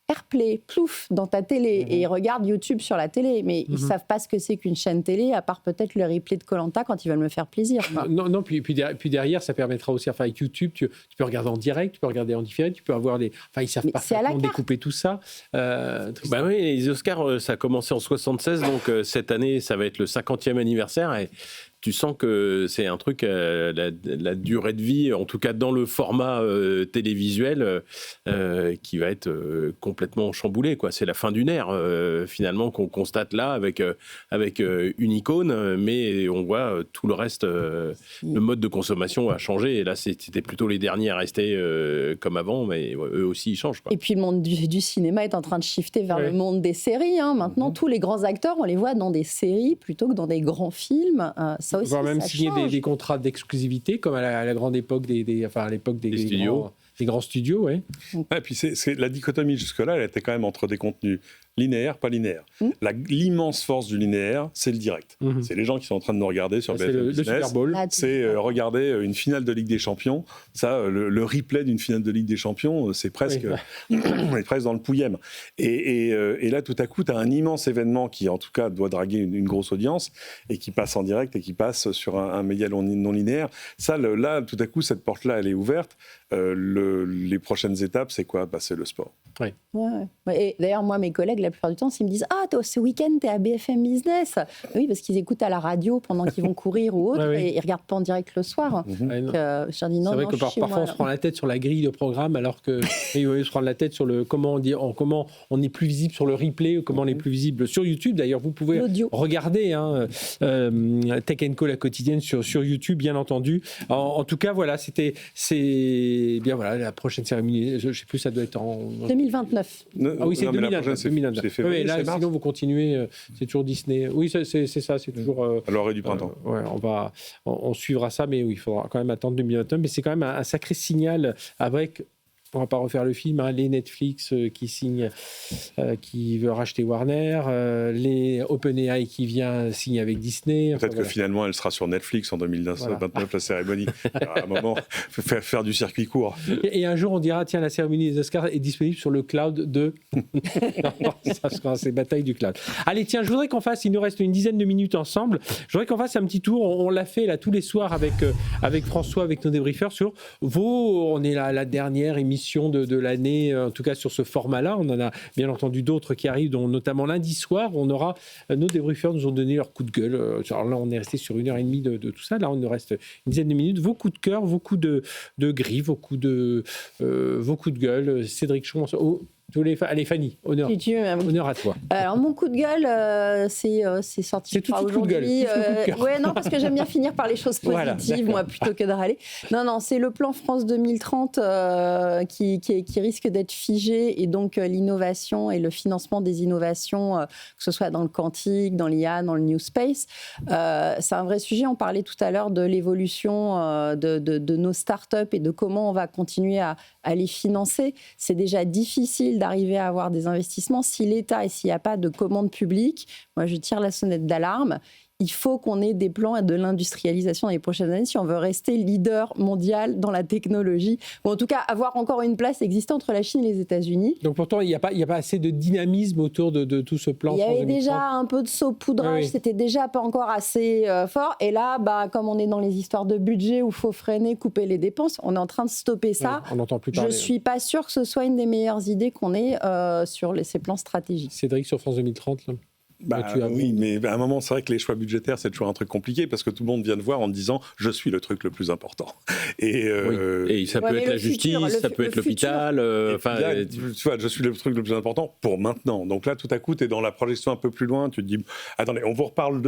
S3: AirPlay, plouf, dans ta télé, et ils regardent YouTube sur la télé. Mais ils ne savent pas ce que c'est qu'une chaîne télé, à part peut-être le replay de Koh-Lanta quand ils veulent me faire plaisir.
S2: Non, puis derrière, ça permettra aussi, avec YouTube, tu peux regarder en direct, tu peux regarder en différé, tu peux avoir des... Ils savent parfaitement découper tout ça.
S5: Oui, les Oscars, ça a commencé en 1976, donc cette année, ça va être le 50e anniversaire, et tu sens que c'est un truc, la durée de vie, en tout cas dans le format télévisuel, qui va être complètement chamboulé, quoi. C'est la fin d'une ère, finalement, qu'on constate là, avec une icône, mais on voit tout le reste, le mode de consommation a changé, et là, c'était plutôt les derniers à rester comme avant, mais eux aussi, ils changent, quoi.
S3: Et puis, le monde du cinéma est en train de shifter vers le monde des séries. Maintenant, tous les grands acteurs, on les voit dans des séries plutôt que dans des grands films. Ça aussi,
S2: voire même
S3: ça
S2: signer des contrats d'exclusivité, comme à la grande époque à l'époque des studios. Des grands studios,
S4: Et puis la dichotomie jusque-là, elle était quand même entre des contenus linéaire, pas linéaire. L'immense force du linéaire, c'est le direct. C'est les gens qui sont en train de nous regarder sur BFM
S5: le
S4: Business.
S5: Super Bowl.
S4: C'est regarder une finale de Ligue des Champions. Ça, le replay d'une finale de Ligue des Champions, c'est presque, on est presque dans le pouillème. Et là, tout à coup, tu as un immense événement qui, en tout cas, doit draguer une grosse audience et qui passe en direct et qui passe sur un média non linéaire. Ça, là, tout à coup, cette porte-là, elle est ouverte. Les prochaines étapes, c'est quoi ? C'est le sport.
S3: Ouais. Et d'ailleurs, moi, mes collègues, la plupart du temps, s'ils me disent « Ah, ce week-end, t'es à BFM Business !» Oui, parce qu'ils écoutent à la radio pendant qu'ils vont courir ou autre, et ils ne regardent pas en direct le soir. Je leur dis « Non,
S2: c'est vrai que parfois, on se prend la tête sur la grille de programme, alors que il vaut mieux se prendre la tête sur comment on est plus visible sur le replay, ou comment on est plus visible sur YouTube. D'ailleurs, vous pouvez regarder Tech & Co, la quotidienne, sur YouTube, bien entendu. En tout cas, voilà, c'est bien, voilà, la prochaine cérémonie, je ne sais plus, ça doit être en
S3: 2029.
S2: Ah oui, c'est 2029.
S4: février,
S2: là, sinon, vous continuez, c'est toujours Disney. Oui, c'est ça, c'est toujours...
S4: à l'orée du printemps.
S2: On suivra ça, mais oui, il faudra quand même attendre 2029. Mais c'est quand même un sacré signal avec... On ne va pas refaire le film, les Netflix qui signent, qui veut racheter Warner, les OpenAI qui vient signer avec Disney.
S4: Peut-être que finalement, elle sera sur Netflix en 2029, la cérémonie. À un moment, faire du circuit court.
S2: Et un jour, on dira, tiens, la cérémonie des Oscars est disponible sur le cloud de... Ça sera ces batailles du cloud. Allez, tiens, je voudrais qu'on fasse, il nous reste une dizaine de minutes ensemble, je voudrais qu'on fasse un petit tour, on l'a fait là tous les soirs avec François, avec nos débriefeurs, sur on est là, la dernière émission de l'année, en tout cas sur ce format-là. On en a bien entendu d'autres qui arrivent, dont notamment lundi soir. On aura, nos débriefeurs nous ont donné leur coup de gueule. Alors là, on est resté sur 1h30 de tout ça. Là, on nous reste une dizaine de minutes. Vos coups de cœur, vos coups de gris, vos coups de gueule. Cédric Chon. Allez, Fanny, honneur à toi.
S3: Alors, mon coup de gueule, c'est sorti aujourd'hui. Ouais, non, parce que j'aime bien finir par les choses positives, moi, plutôt que de râler. Non, c'est le plan France 2030 qui risque d'être figé, et donc l'innovation et le financement des innovations, que ce soit dans le quantique, dans l'IA, dans le New Space. C'est un vrai sujet. On parlait tout à l'heure de l'évolution de nos startups et de comment on va continuer à les financer. C'est déjà difficile d'arriver à avoir des investissements. Si l'État et s'il n'y a pas de commande publique, moi je tire la sonnette d'alarme. Il faut qu'on ait des plans et de l'industrialisation dans les prochaines années si on veut rester leader mondial dans la technologie, ou en tout cas avoir encore une place existante entre la Chine et les États-Unis.
S2: Donc pourtant, il n'y a pas assez de dynamisme autour de tout ce plan.
S3: Il y avait déjà un peu de saupoudrage, c'était déjà pas encore assez fort. Et là, comme on est dans les histoires de budget où il faut freiner, couper les dépenses, on est en train de stopper ça.
S2: On n'entend plus parler.
S3: Je ne suis pas sûre que ce soit une des meilleures idées qu'on ait sur ces plans stratégiques.
S2: Cédric, sur France 2030 là.
S4: Oui, mais à un moment, c'est vrai que les choix budgétaires, c'est toujours un truc compliqué parce que tout le monde vient de voir en disant « je suis le truc le plus important ».
S5: Et ça peut être la justice, ça peut être l'hôpital.
S4: Tu vois, je suis le truc le plus important pour maintenant. Donc là, tout à coup, tu es dans la projection un peu plus loin. Tu te dis « attendez, on vous reparle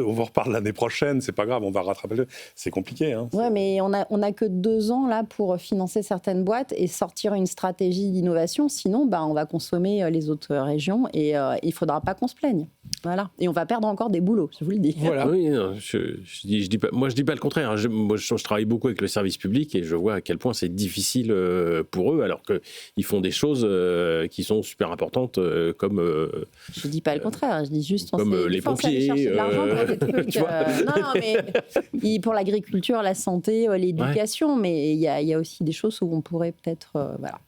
S4: l'année prochaine, c'est pas grave, on va rattraper le... » C'est compliqué. Hein,
S3: ouais, mais on a que 2 ans là pour financer certaines boîtes et sortir une stratégie d'innovation. Sinon, on va consommer les autres régions et il faudra pas qu'on se plaigne. Voilà. Et on va perdre encore des boulots, je vous le dis.
S5: Voilà. Oui, non, je dis pas, moi, je dis pas le contraire. Je travaille beaucoup avec le service public et je vois à quel point c'est difficile pour eux, alors qu'ils font des choses qui sont super importantes, comme...
S3: je dis pas le contraire, je dis juste...
S5: Comme les pompiers.
S3: Chercher de l'argent pour des trucs, non, mais pour l'agriculture, la santé, l'éducation, mais il y a aussi des choses où on pourrait peut-être... voilà.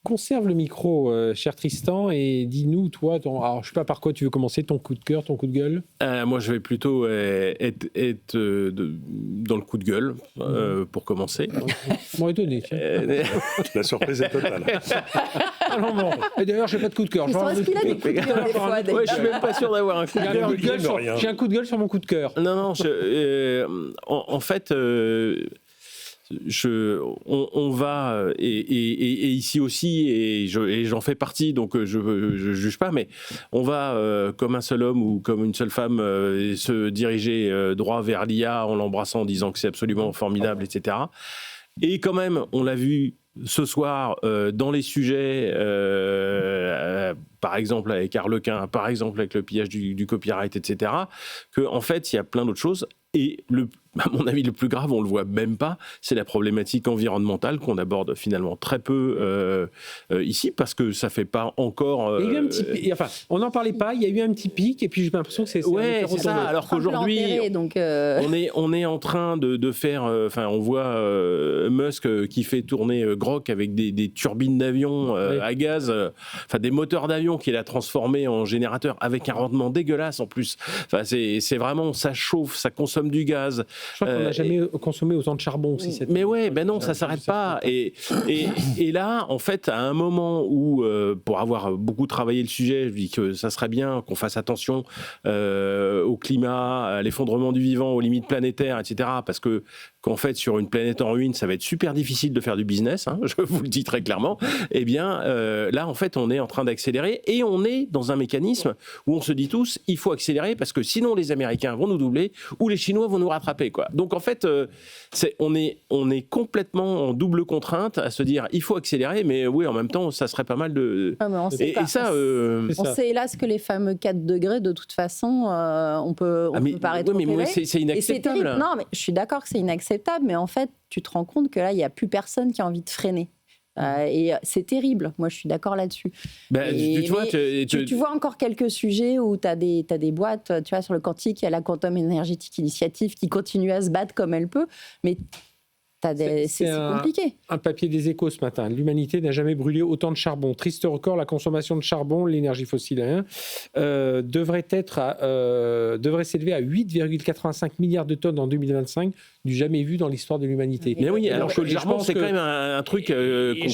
S2: Conserve le micro, cher Tristan, et dis-nous, toi, alors je ne sais pas par quoi tu veux commencer, ton coup de cœur, ton coup de gueule.
S5: Moi, je vais plutôt être dans le coup de gueule, pour commencer.
S2: Bon, étonné.
S4: La surprise est totale.
S2: Alors bon. Et d'ailleurs, je n'ai pas de coup de cœur.
S3: Est-ce qu'il a des coups de gueule des fois,
S5: je ne suis même pas sûr d'avoir un coup de gueule.
S2: J'ai un coup de gueule sur mon coup de cœur.
S5: Non, en fait... on va, et ici aussi, et j'en fais partie, donc je juge pas, mais on va, comme un seul homme ou comme une seule femme, se diriger droit vers l'IA en l'embrassant, en disant que c'est absolument formidable, etc. Et quand même, on l'a vu ce soir dans les sujets, par exemple avec Harlequin, par exemple avec le pillage du copyright, etc., qu'en fait, il y a plein d'autres choses. Et à mon avis, le plus grave, on le voit même pas, c'est la problématique environnementale qu'on aborde finalement très peu ici, parce que ça fait pas encore.
S2: Il y a eu un petit pic, enfin, on n'en parlait pas. Il y a eu un petit pic, et puis j'ai l'impression que c'est
S5: ouais, c'est ça. Alors qu'aujourd'hui, on est en train de faire. Enfin, on voit Musk qui fait tourner Grok avec des turbines d'avion à gaz, enfin des moteurs d'avion qu'il a transformés en générateurs avec un rendement dégueulasse en plus. Enfin, c'est vraiment, ça chauffe, ça consomme du gaz.
S2: Je crois qu'on n'a jamais consommé autant de charbon aussi.
S5: Mais ouais, ben non, ça s'arrête pas. Et là, en fait, à un moment où, pour avoir beaucoup travaillé le sujet, je dis que ça serait bien qu'on fasse attention au climat, à l'effondrement du vivant, aux limites planétaires, etc. Parce qu'en fait, sur une planète en ruine, ça va être super difficile de faire du business, hein, je vous le dis très clairement. Eh bien, là, en fait, on est en train d'accélérer et on est dans un mécanisme où on se dit tous, il faut accélérer parce que sinon les Américains vont nous doubler ou les Chinois vont nous rattraper, quoi. Donc, en fait, on est complètement en double contrainte à se dire, il faut accélérer, mais oui, en même temps, ça serait pas mal de...
S3: Ah, on sait hélas que les fameux 4 degrés, de toute façon, on peut paraître
S5: mais moi, c'est inacceptable.
S3: Non, mais je suis d'accord que c'est inacceptable, mais en fait, tu te rends compte que là, il n'y a plus personne qui a envie de freiner. Et c'est terrible, moi je suis d'accord là-dessus. Tu vois encore quelques sujets où tu as des boîtes, tu vois, sur le quantique, il y a la Quantum Energetic Initiative qui continue à se battre comme elle peut, mais c'est compliqué.
S2: Un papier des Échos ce matin. L'humanité n'a jamais brûlé autant de charbon. Triste record, la consommation de charbon, l'énergie fossile, devrait s'élever à 8,85 milliards de tonnes en 2025, du jamais vu dans l'histoire de l'humanité.
S5: Mais oui, alors que le charbon, c'est quand même un truc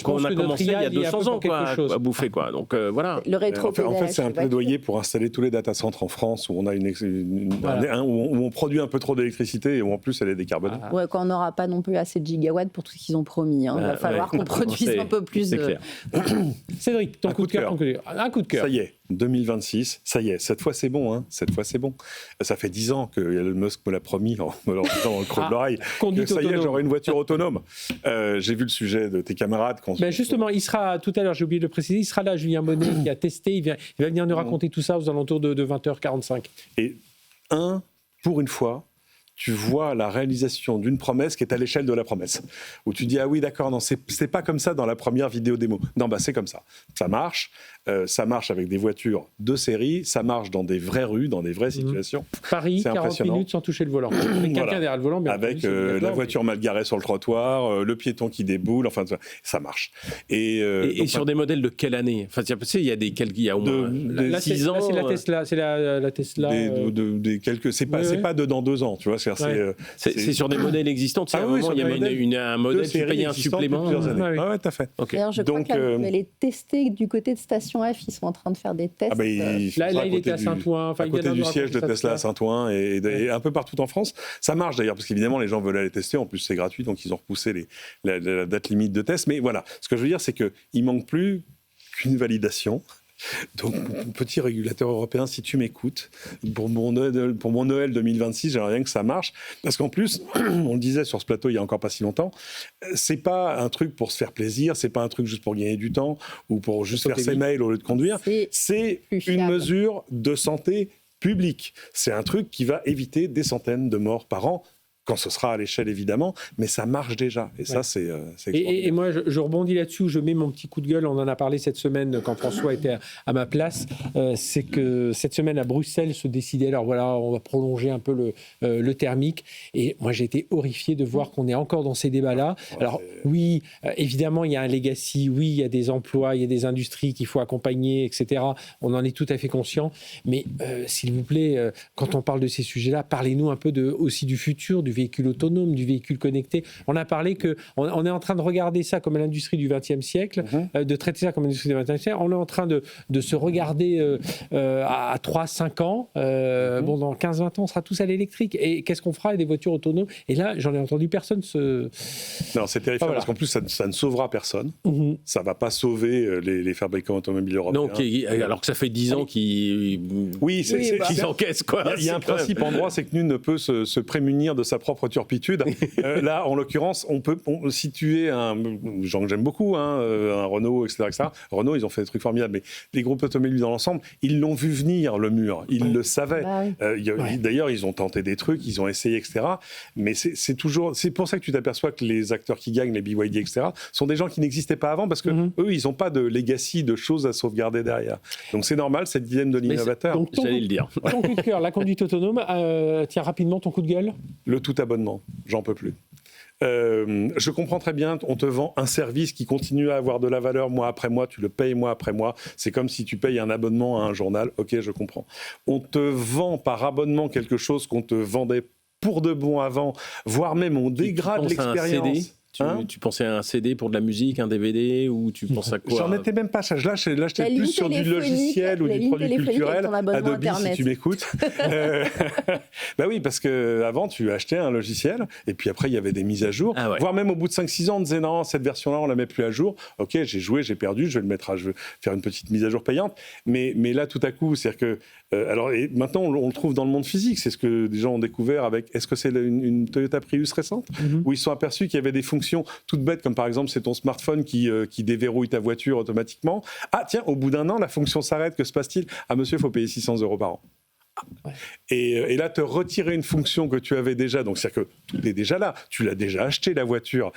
S5: qu'on a commencé il y a 200 ans à bouffer, quoi. Donc voilà.
S3: Le rétropédage.
S4: En fait, c'est un plaidoyer pour installer tous les data centres en France où on a où on produit un peu trop d'électricité et où en plus elle est décarbonée.
S3: Ouais, quand on n'aura pas non plus assez de gigawatts pour tout ce qu'ils ont promis. Il va falloir qu'on produise un peu plus.
S5: C'est clair.
S2: Cédric, ton coup de cœur. Un coup de cœur.
S4: Ça y est, 2026, ça y est, cette fois c'est bon, hein, cette fois c'est bon. Ça fait 10 ans que Elon Musk me l'a promis en me le disant dans le creux de l'oreille. Que ça y est, j'aurai une voiture autonome. J'ai vu le sujet de tes camarades.
S2: Justement, il sera, tout à l'heure, j'ai oublié de le préciser, il sera là, Julien Bonnet, qui a testé, il va venir nous raconter tout ça aux alentours de 20h45.
S4: Et pour une fois, tu vois la réalisation d'une promesse qui est à l'échelle de la promesse. Où tu dis, ah oui, d'accord, non, c'est pas comme ça dans la première vidéo démo. Non, c'est comme ça. Ça marche avec des voitures de série, ça marche dans des vraies rues, dans des vraies situations.
S2: Paris, 40 minutes sans toucher le volant. Avec quelqu'un derrière le volant.
S4: Avec la voiture mal garée sur le trottoir, le piéton qui déboule, enfin, ça marche.
S5: Et sur des modèles de quelle année? Enfin, tu sais, il y a au moins 6 ans.
S2: Là, c'est la Tesla. C'est la Tesla.
S4: C'est pas de dans 2 ans, tu vois.
S5: C'est sur des modèles existants. Tu sais, il y a un modèle, tu payes un supplément.
S4: Oui, tout à fait.
S3: D'ailleurs, je crois qu'elle est testée du côté de Station F. Ils sont en train de faire des tests.
S2: Là, il était à Saint-Ouen.
S4: À côté du siège de Tesla à Saint-Ouen et un peu partout en France. Ça marche d'ailleurs, parce qu'évidemment, les gens veulent aller tester. En plus, c'est gratuit, donc ils ont repoussé la date limite de test. Mais voilà, ce que je veux dire, c'est qu'il ne manque plus qu'une validation. Donc, mon petit régulateur européen, si tu m'écoutes, pour mon Noël 2026, j'aimerais bien que ça marche. Parce qu'en plus, on le disait sur ce plateau il y a encore pas si longtemps, c'est pas un truc pour se faire plaisir, c'est pas un truc juste pour gagner du temps ou pour juste faire ses mails au lieu de conduire. C'est une mesure de santé publique. C'est un truc qui va éviter des centaines de morts par an. Quand ce sera à l'échelle, évidemment, mais ça marche déjà. Et ça, c'est
S2: et moi, je rebondis là-dessus, je mets mon petit coup de gueule. On en a parlé cette semaine quand François était à ma place. C'est que cette semaine, à Bruxelles, se décidait, alors voilà, on va prolonger un peu le thermique. Et moi, j'ai été horrifié de voir qu'on est encore dans ces débats-là. Alors, oui, évidemment, il y a un legacy, oui, il y a des emplois, il y a des industries qu'il faut accompagner, etc. On en est tout à fait conscient. Mais s'il vous plaît, quand on parle de ces sujets-là, parlez-nous un peu aussi du futur, du véhicule autonome, du véhicule connecté. On a parlé qu'on est en train de regarder ça comme l'industrie du XXe siècle, de traiter ça comme l'industrie du XXe siècle. On est en train de se regarder à 3-5 ans. Dans 15-20 ans, on sera tous à l'électrique. Et qu'est-ce qu'on fera avec des voitures autonomes? Et là, j'en ai entendu personne se...
S4: Non, c'est terrifiant parce qu'en plus, ça ne sauvera personne. Ça ne va pas sauver les fabricants automobiles européens.
S5: Non, alors que ça fait 10 ans qu'ils encaissent, quoi.
S4: Il y a un principe en droit, c'est que nul ne peut se prémunir de sa propre propre turpitude. Là, en l'occurrence, si tu es un genre que j'aime beaucoup, un Renault, etc., Renault, ils ont fait des trucs formidables, mais les groupes automobiles dans l'ensemble, ils l'ont vu venir, le mur. Ils le savaient. D'ailleurs, ils ont tenté des trucs, ils ont essayé, etc. Mais c'est pour ça que tu t'aperçois que les acteurs qui gagnent, les BYD, etc., sont des gens qui n'existaient pas avant, parce que eux, ils n'ont pas de legacy, de choses à sauvegarder derrière. Donc c'est normal, c'est le dilemme de l'innovateur.
S5: J'allais le dire.
S2: Ton coup de cœur, la conduite autonome. Tiens, rapidement, ton coup de gueule.
S4: Le tout abonnement, j'en peux plus. Je comprends très bien, on te vend un service qui continue à avoir de la valeur mois après mois, tu le payes mois après mois, c'est comme si tu payes un abonnement à un journal, ok, je comprends. On te vend par abonnement quelque chose qu'on te vendait pour de bon avant, voire même on dégrade l'expérience.
S5: Tu pensais à un CD pour de la musique, un DVD, ou tu penses à quoi?
S4: J'en étais même pas. Là, j'étais plus sur du logiciel ou du produit culturel. Adobe, si tu m'écoutes. Bah oui, parce qu'avant, tu achetais un logiciel, et puis après, il y avait des mises à jour. Voire même au bout de 5-6 ans, on disait non, cette version-là, on la met plus à jour. Ok, j'ai joué, j'ai perdu, je vais faire une petite mise à jour payante. Mais là, tout à coup, c'est-à-dire que et maintenant, on le trouve dans le monde physique. C'est ce que des gens ont découvert avec. Est-ce que c'est une Toyota Prius récente où ils se sont aperçus qu'il y avait des fonctions toutes bêtes, comme par exemple, c'est ton smartphone qui déverrouille ta voiture automatiquement. Ah tiens, au bout d'un an, la fonction s'arrête. Que se passe-t-il? Ah monsieur, il faut payer 600 € par an. Et là, te retirer une fonction que tu avais déjà, donc c'est-à-dire que tout est déjà là, tu l'as déjà acheté la voiture,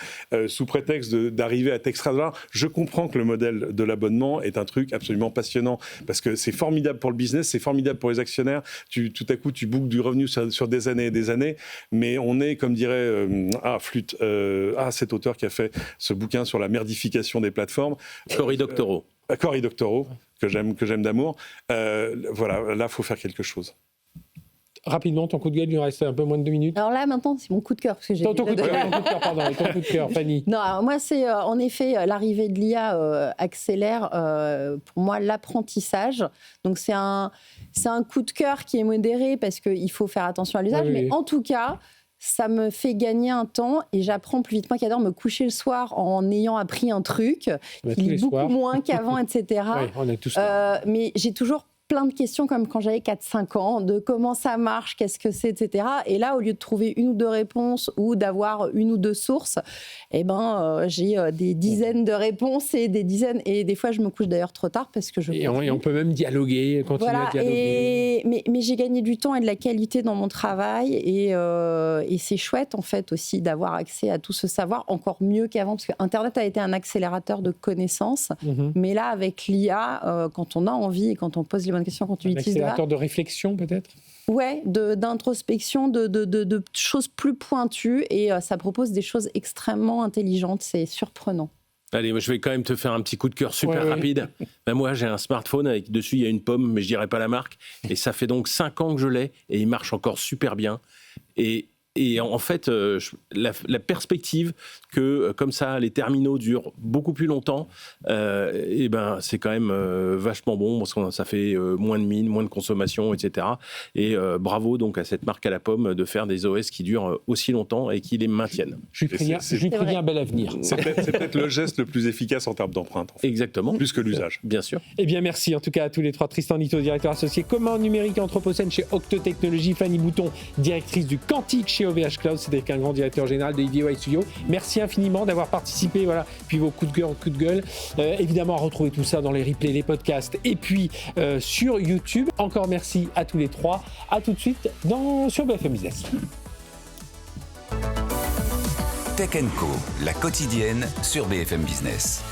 S4: sous prétexte d'arriver à t'extraire de l'argent. Je comprends que le modèle de l'abonnement est un truc absolument passionnant, parce que c'est formidable pour le business, c'est formidable pour les actionnaires, tout à coup tu boucles du revenu sur des années et des années, mais on est, comme dirait cet auteur qui a fait ce bouquin sur la merdification des plateformes.
S5: Cory Doctorow.
S4: Cory Doctorow, que j'aime d'amour. Voilà, là, il faut faire quelque chose.
S2: Rapidement, ton coup de gueule, il nous reste un peu moins de 2 minutes.
S3: Alors là, maintenant, c'est mon coup de cœur. Parce que j'ai
S2: ton coup de cœur, Fanny.
S3: Non, alors moi, c'est en effet, l'arrivée de l'IA accélère, pour moi, l'apprentissage. Donc, c'est un coup de cœur qui est modéré parce qu'il faut faire attention à l'usage. Mais en tout cas, ça me fait gagner un temps et j'apprends plus vite. Moi qui adore me coucher le soir en ayant appris un truc, qui lit beaucoup moins qu'avant, etc.
S2: Oui, on est tous
S3: mais j'ai toujours plein de questions comme quand j'avais 4-5 ans, de comment ça marche, qu'est-ce que c'est, etc. Et là, au lieu de trouver 1 ou 2 réponses ou d'avoir 1 ou 2 sources, j'ai des dizaines de réponses et des dizaines. Et des fois, je me couche d'ailleurs trop tard parce que
S2: Et on peut même dialoguer, continuer à dialoguer.
S3: Mais j'ai gagné du temps et de la qualité dans mon travail et c'est chouette en fait aussi d'avoir accès à tout ce savoir encore mieux qu'avant parce que Internet a été un accélérateur de connaissances. Mais là, avec l'IA, quand on a envie et quand on pose les bonnes questions, quand tu utilises
S2: accélérateur de réflexion peut-être.
S3: Ouais, d'introspection, de choses plus pointues et ça propose des choses extrêmement intelligentes, c'est surprenant.
S5: Allez, moi, je vais quand même te faire un petit coup de cœur super rapide. Ben, moi, j'ai un smartphone avec dessus, il y a une pomme, mais je dirais pas la marque. Et ça fait donc 5 ans que je l'ai et il marche encore super bien. Et en fait, la perspective que, comme ça, les terminaux durent beaucoup plus longtemps, c'est quand même vachement bon, parce que ça fait moins de mine, moins de consommation, etc. Et bravo donc à cette marque à la pomme de faire des OS qui durent aussi longtemps et qui les maintiennent.
S2: Je lui préviens un bel avenir.
S4: C'est peut-être le geste le plus efficace en termes d'empreinte. En fait.
S5: Exactement.
S4: Plus que l'usage.
S5: Bien sûr.
S2: Eh bien, merci en tout cas à tous les 3. Tristan Nitto, directeur associé commun numérique et anthropocène chez Octo Technologies. Fanny Bouton, directrice du Quantique chez OVH Cloud, c'était avec un grand directeur général de EasyWay Studio. Merci infiniment d'avoir participé, puis vos coups de cœur, coups de gueule. Évidemment, à retrouver tout ça dans les replays, les podcasts et puis sur YouTube. Encore merci à tous les 3. À tout de suite sur BFM Business.
S1: Tech & Co, la quotidienne sur BFM Business.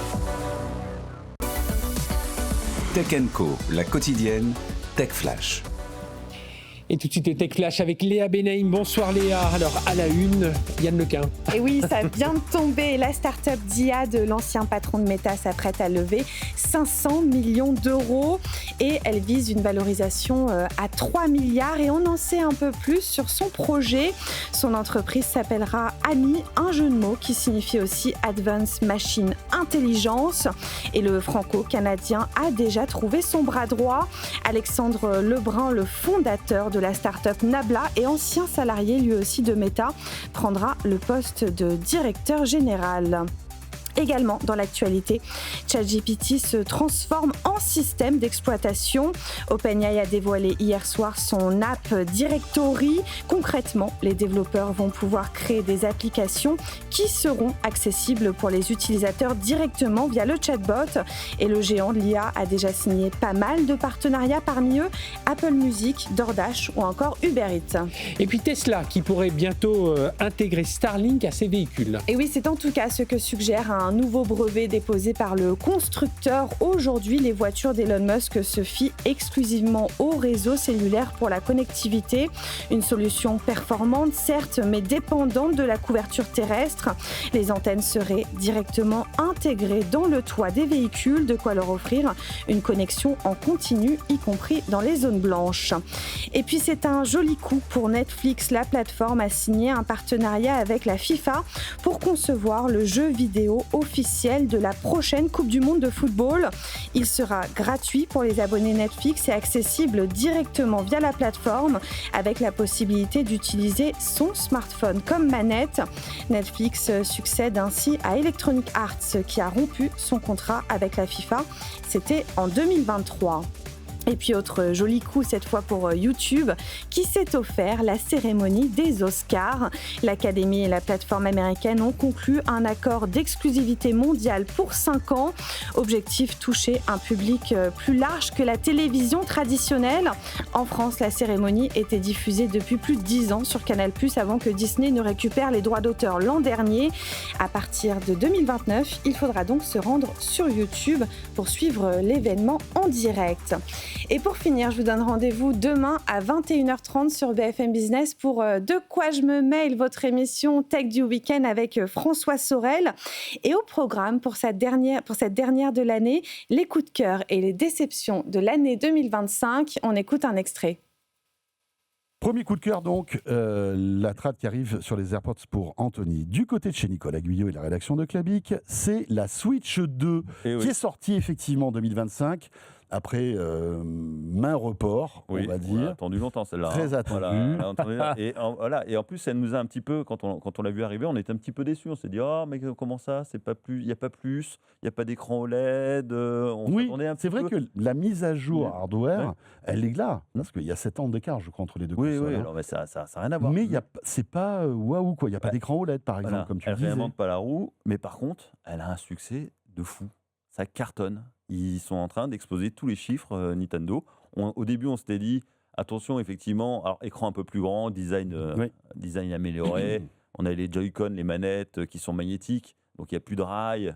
S1: Tech & Co, la quotidienne, Tech Flash.
S2: Et tout de suite, le Tech Flash avec Léa Benaïm. Bonsoir Léa. Alors, à la une, Yann Lequin.
S8: Et oui, ça vient de tomber. La start-up d'IA de l'ancien patron de Meta s'apprête à lever 500 millions d'euros. Et elle vise une valorisation à 3 milliards. Et on en sait un peu plus sur son projet. Son entreprise s'appellera AMI, un jeu de mots qui signifie aussi Advanced Machine Intelligence. Et le franco-canadien a déjà trouvé son bras droit. Alexandre Lebrun, le fondateur de la start-up Nabla et ancien salarié lui aussi de Meta, prendra le poste de directeur général. également dans l'actualité. ChatGPT se transforme en système d'exploitation. OpenAI a dévoilé hier soir son app Directory. Concrètement, les développeurs vont pouvoir créer des applications qui seront accessibles pour les utilisateurs directement via le chatbot. Et le géant de l'IA a déjà signé pas mal de partenariats, parmi eux Apple Music, DoorDash ou encore Uber Eats.
S2: Et puis Tesla qui pourrait bientôt intégrer Starlink à ses véhicules.
S8: Et oui, c'est en tout cas ce que suggère un nouveau brevet déposé par le constructeur. Aujourd'hui, les voitures d'Elon Musk se fient exclusivement au réseau cellulaire pour la connectivité. Une solution performante, certes, mais dépendante de la couverture terrestre. Les antennes seraient directement intégrées dans le toit des véhicules, de quoi leur offrir une connexion en continu, y compris dans les zones blanches. Et puis c'est un joli coup pour Netflix. La plateforme a signé un partenariat avec la FIFA pour concevoir le jeu vidéo officiel de la prochaine Coupe du Monde de football. Il sera gratuit pour les abonnés Netflix et accessible directement via la plateforme avec la possibilité d'utiliser son smartphone comme manette. Netflix succède ainsi à Electronic Arts qui a rompu son contrat avec la FIFA. C'était en 2023. Et puis autre joli coup cette fois pour YouTube qui s'est offert la cérémonie des Oscars. L'Académie et la plateforme américaine ont conclu un accord d'exclusivité mondiale pour 5 ans. Objectif, toucher un public plus large que la télévision traditionnelle. En France, la cérémonie était diffusée depuis plus de 10 ans sur Canal+ avant que Disney ne récupère les droits d'auteur l'an dernier. À partir de 2029, il faudra donc se rendre sur YouTube pour suivre l'événement en direct. Et pour finir, je vous donne rendez-vous demain à 21h30 sur BFM Business pour De quoi je me mêle, votre émission Tech du week-end avec François Sorel. Et au programme pour cette dernière de l'année, les coups de cœur et les déceptions de l'année 2025. On écoute un extrait.
S9: Premier coup de cœur donc, la trad qui arrive sur les AirPods pour Anthony. Du côté de chez Nicolas Guyot et la rédaction de Clabic, c'est la Switch 2 qui est sortie effectivement en 2025. Après main report, on va dire.
S10: On a attendu longtemps celle-là.
S9: Très attendu.
S10: Voilà, et en plus, elle nous a un petit peu, quand on l'a vu arriver, on était un petit peu déçus. On s'est dit, oh, mais comment ça, c'est pas plus, il n'y a pas plus, il n'y a pas d'écran OLED.
S9: Oui, c'est vrai que la mise à jour hardware, elle est là. Parce qu'il y a 7 ans d'écart, je crois, entre les deux consoles.
S10: Oui, alors, mais ça n'a rien à voir.
S9: Mais c'est pas waouh, quoi. Il n'y a pas d'écran OLED, par exemple, comme tu disais.
S10: Elle réinvente pas la roue, mais par contre, elle a un succès de fou. Ça cartonne. Ils sont en train d'exploser tous les chiffres Nintendo. Au début, on s'était dit, attention, effectivement, alors écran un peu plus grand, design amélioré. On a les Joy-Con, les manettes qui sont magnétiques. Donc, il n'y a plus de rails,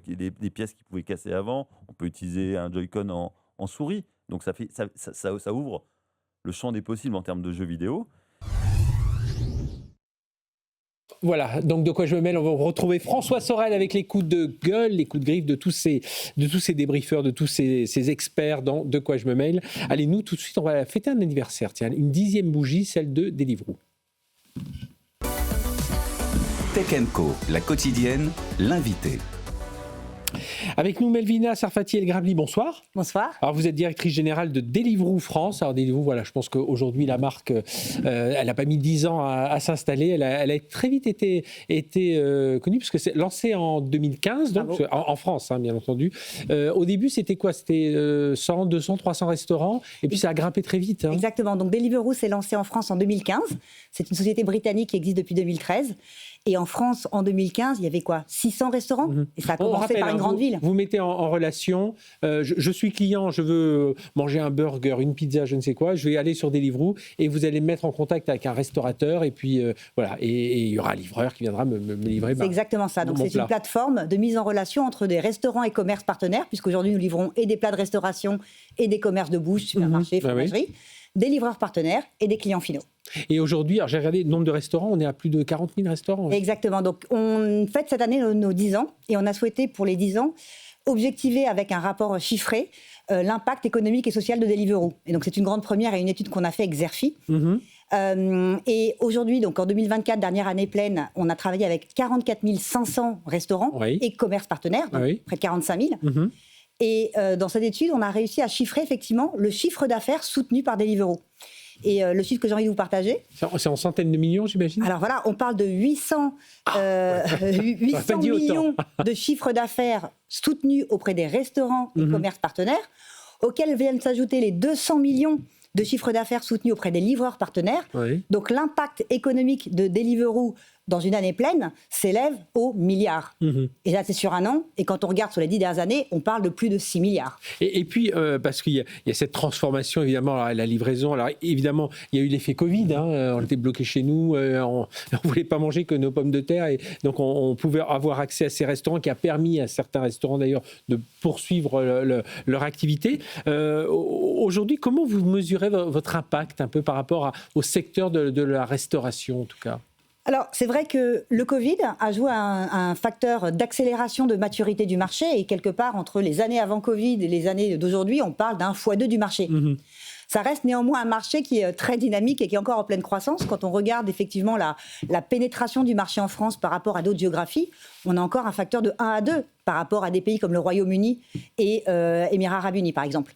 S10: des pièces qui pouvaient casser avant. On peut utiliser un Joy-Con en souris. Donc, ça ouvre le champ des possibles en termes de jeux vidéo.
S2: Voilà, donc de quoi je me mêle, on va retrouver François Sorel avec les coups de gueule, les coups de griffe de tous ces débriefeurs, de tous ces experts dans De quoi je me mêle. Allez, nous, tout de suite, on va fêter un anniversaire, tiens, une 10e bougie, celle de Deliveroo.
S1: Tech & Co, la quotidienne, l'invité.
S2: Avec nous, Melvina Sarfati El Grabli, bonsoir.
S3: Bonsoir.
S2: Alors, vous êtes directrice générale de Deliveroo France. Alors, Deliveroo, voilà, je pense qu'aujourd'hui, la marque, elle n'a pas mis 10 ans à s'installer. Elle a très vite été connue, parce que c'est lancé en 2015, donc, en France, hein, bien entendu. Au début, c'était quoi ? C'était 100, 200, 300 restaurants, et puis ça a grimpé très vite. Hein.
S11: Exactement. Donc, Deliveroo s'est lancé en France en 2015. C'est une société britannique qui existe depuis 2013. Et en France, en 2015, il y avait quoi ? 600 restaurants. Et ça a commencé par une grande ville.
S2: Vous mettez en relation, je suis client, je veux manger un burger, une pizza, je ne sais quoi, je vais aller sur Deliveroo et vous allez me mettre en contact avec un restaurateur et puis voilà, et il y aura un livreur qui viendra me livrer.
S11: C'est exactement ça. Donc c'est une plateforme de mise en relation entre des restaurants et commerces partenaires, puisqu'aujourd'hui nous livrons et des plats de restauration et des commerces de bouche, supermarchés, fromageries. Des livreurs partenaires et des clients finaux.
S2: Et aujourd'hui, alors j'ai regardé le nombre de restaurants, on est à plus de 40 000 restaurants.
S11: Exactement. Donc on fête cette année nos 10 ans et on a souhaité pour les 10 ans objectiver avec un rapport chiffré l'impact économique et social de Deliveroo. Et donc c'est une grande première et une étude qu'on a fait avec Xerfi. Et aujourd'hui, donc en 2024, dernière année pleine, on a travaillé avec 44 500 restaurants et commerces partenaires, donc près de 45 000. Et dans cette étude, on a réussi à chiffrer effectivement le chiffre d'affaires soutenu par Deliveroo. Et le chiffre que j'ai envie de vous partager...
S2: C'est en centaines de millions, j'imagine.
S11: Alors voilà, on parle de 800 millions de chiffre d'affaires soutenus auprès des restaurants et commerces partenaires, auxquels viennent s'ajouter les 200 millions de chiffre d'affaires soutenus auprès des livreurs partenaires. Oui. Donc l'impact économique de Deliveroo dans une année pleine s'élève aux milliards. Et là, c'est sur un an. Et quand on regarde sur les 10 dernières années, on parle de plus de 6 milliards.
S2: Et puis, parce qu'il y a cette transformation, évidemment, la livraison. Alors, évidemment, il y a eu l'effet Covid. On était bloqués chez nous. On ne voulait pas manger que nos pommes de terre. Et donc, on pouvait avoir accès à ces restaurants qui a permis à certains restaurants, d'ailleurs, de poursuivre leur activité. Aujourd'hui, comment vous mesurez votre impact un peu par rapport au secteur de la restauration, en tout cas ?
S11: Alors, c'est vrai que le Covid a joué un facteur d'accélération de maturité du marché et quelque part, entre les années avant Covid et les années d'aujourd'hui, on parle d'un x2 du marché. Ça reste néanmoins un marché qui est très dynamique et qui est encore en pleine croissance. Quand on regarde effectivement la pénétration du marché en France par rapport à d'autres géographies, on a encore un facteur de 1 à 2 par rapport à des pays comme le Royaume-Uni et Émirats Arabes Unis, par exemple.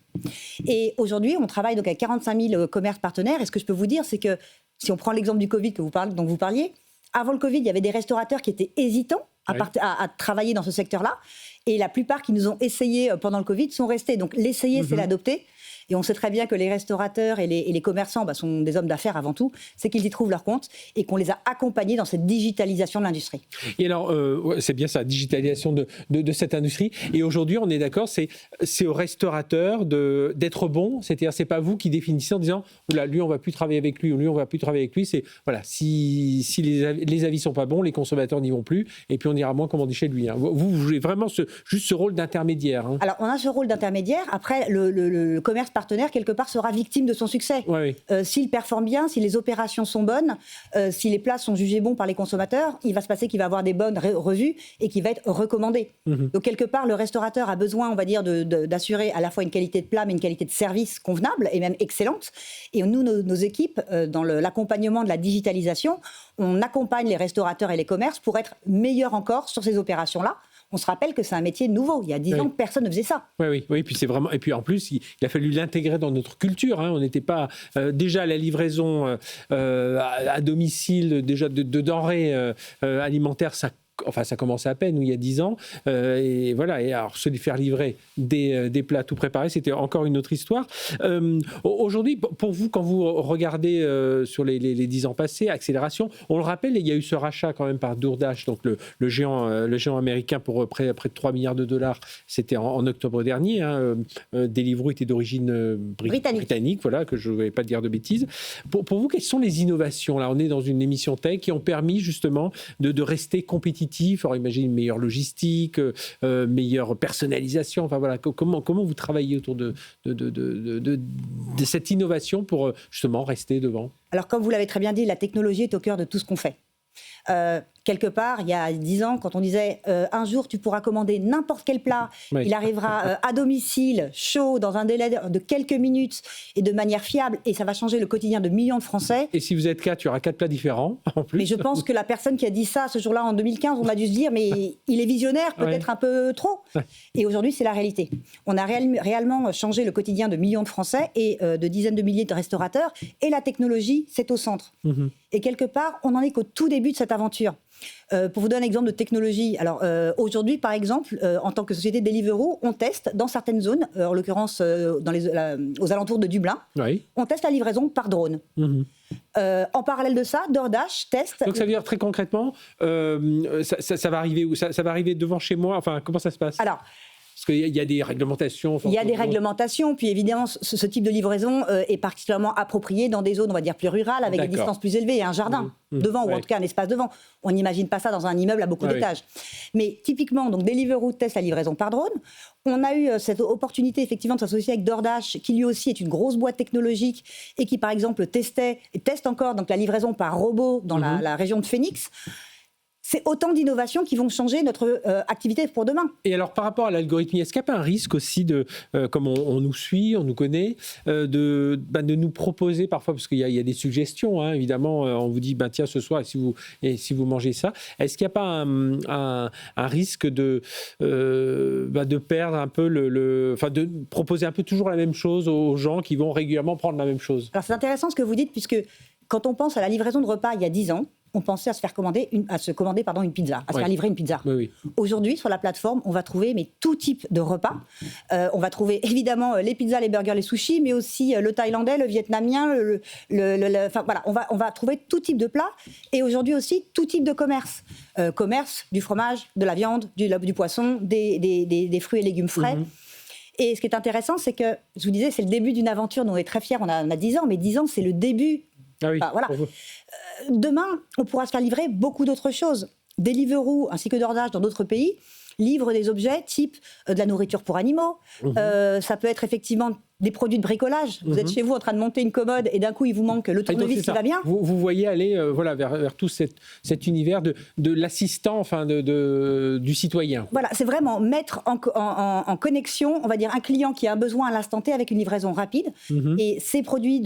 S11: Et aujourd'hui, on travaille donc avec 45 000 commerces partenaires. Et ce que je peux vous dire, c'est que si on prend l'exemple du Covid dont vous parliez, avant le Covid, il y avait des restaurateurs qui étaient hésitants à travailler dans ce secteur-là. Et la plupart qui nous ont essayé pendant le Covid sont restés. Donc l'essayer, c'est l'adopter. Et on sait très bien que les restaurateurs et les commerçants sont des hommes d'affaires avant tout, c'est qu'ils y trouvent leur compte et qu'on les a accompagnés dans cette digitalisation de l'industrie.
S2: Et alors, c'est bien ça, digitalisation de cette industrie. Et aujourd'hui, on est d'accord, c'est aux restaurateurs d'être bons, c'est-à-dire c'est pas vous qui définissez en disant oula, lui on va plus travailler avec lui ou lui on va plus travailler avec lui. C'est voilà, si les avis sont pas bons, les consommateurs n'y vont plus et puis on ira moins commander chez lui. Vous jouez vraiment juste ce rôle d'intermédiaire.
S11: Alors, on a ce rôle d'intermédiaire. Après, le commerce partenaire, quelque part, sera victime de son succès. S'il performe bien, si les opérations sont bonnes, si les plats sont jugés bons par les consommateurs, il va se passer qu'il va avoir des bonnes revues et qu'il va être recommandé. Donc, quelque part, le restaurateur a besoin, on va dire, d'assurer à la fois une qualité de plat, mais une qualité de service convenable et même excellente. Et nous, nos équipes, dans l'accompagnement de la digitalisation, on accompagne les restaurateurs et les commerces pour être meilleurs encore sur ces opérations-là. On se rappelle que c'est un métier nouveau. Il y a 10 ans, personne ne faisait ça.
S2: Oui. Puis c'est vraiment. Et puis en plus, il a fallu l'intégrer dans notre culture. On n'était pas déjà la livraison à domicile déjà de denrées alimentaires. Ça commençait à peine, il y a 10 ans. Et voilà. Et alors, se les faire livrer des plats tout préparés, c'était encore une autre histoire. Aujourd'hui, pour vous, quand vous regardez sur les 10 ans passés, accélération, on le rappelle, il y a eu ce rachat quand même par DoorDash, donc le géant américain pour près de 3 milliards de dollars. C'était en octobre dernier. Deliveroo était d'origine britannique, voilà, que je ne vais pas dire de bêtises. Pour vous, quelles sont les innovations? Là, on est dans une émission tech qui ont permis justement de rester compétitifs. Alors, imagine une meilleure logistique, meilleure personnalisation. Enfin voilà, comment vous travaillez autour de cette innovation pour justement rester devant? Alors,
S11: comme vous l'avez très bien dit, la technologie est au cœur de tout ce qu'on fait. Quelque part, il y a 10 ans, quand on disait un jour tu pourras commander n'importe quel plat, il arrivera à domicile, chaud, dans un délai de quelques minutes et de manière fiable, et ça va changer le quotidien de millions de Français.
S2: Et si vous êtes 4, il y aura 4 plats différents en plus.
S11: Mais je pense que la personne qui a dit ça ce jour-là en 2015, on a dû se dire mais il est visionnaire, peut-être un peu trop. Et aujourd'hui, c'est la réalité. On a réellement changé le quotidien de millions de Français et de dizaines de milliers de restaurateurs, et la technologie, c'est au centre. Et quelque part, on n'en est qu'au tout début de cette aventure. Pour vous donner un exemple de technologie, alors aujourd'hui par exemple, en tant que société Deliveroo, on teste dans certaines zones, en l'occurrence aux alentours de Dublin, on teste la livraison par drone. En parallèle de ça, DoorDash teste.
S2: Donc ça veut dire très concrètement, ça va arriver où? Ça va arriver devant chez moi? Enfin, comment ça se passe?
S11: Alors,
S2: parce qu'il y a des réglementations.
S11: Il y a des réglementations, puis évidemment, ce type de livraison est particulièrement approprié dans des zones, on va dire, plus rurales, avec des distances plus élevées, et un jardin devant, ou en tout cas un espace devant. On n'imagine pas ça dans un immeuble à beaucoup d'étages. Mais typiquement, donc Deliveroo teste la livraison par drone. On a eu cette opportunité, effectivement, de s'associer avec DoorDash, qui lui aussi est une grosse boîte technologique, et qui, par exemple, teste encore donc, la livraison par robot dans la région de Phoenix. c'est autant d'innovations qui vont changer notre activité pour demain.
S2: Et alors, par rapport à l'algorithmie, est-ce qu'il n'y a pas un risque aussi de, comme on nous suit, on nous connaît, de nous proposer parfois, parce qu'il y a des suggestions, hein, évidemment, on vous dit, tiens, ce soir, et si vous mangez ça, est-ce qu'il n'y a pas un risque de perdre un peu de proposer un peu toujours la même chose aux gens qui vont régulièrement prendre la même chose?
S11: Alors, c'est intéressant ce que vous dites, puisque quand on pense à la livraison de repas il y a 10 ans, on pensait à se commander une pizza, à se faire livrer une pizza.
S2: Oui. Aujourd'hui,
S11: sur la plateforme, on va trouver tout type de repas. On va trouver évidemment les pizzas, les burgers, les sushis, mais aussi le thaïlandais, le vietnamien, on va trouver tout type de plats. Et aujourd'hui aussi, tout type de commerce. Commerce du fromage, de la viande, du poisson, des fruits et légumes frais. Et ce qui est intéressant, c'est que, je vous disais, c'est le début d'une aventure dont on est très fiers. On a 10 ans, mais 10 ans, c'est le début.
S2: Ah oui,
S11: demain, on pourra se faire livrer beaucoup d'autres choses. Deliveroo ainsi que DoorDash dans d'autres pays livrent des objets type de la nourriture pour animaux. Ça peut être effectivement des produits de bricolage. Vous êtes chez vous en train de monter une commode et d'un coup, il vous manque le tournevis qui va bien.
S2: Vous voyez aller vers tout cet univers de l'assistant, du citoyen.
S11: Voilà, c'est vraiment mettre en connexion, on va dire, un client qui a un besoin à l'instant T avec une livraison rapide. Et ces produits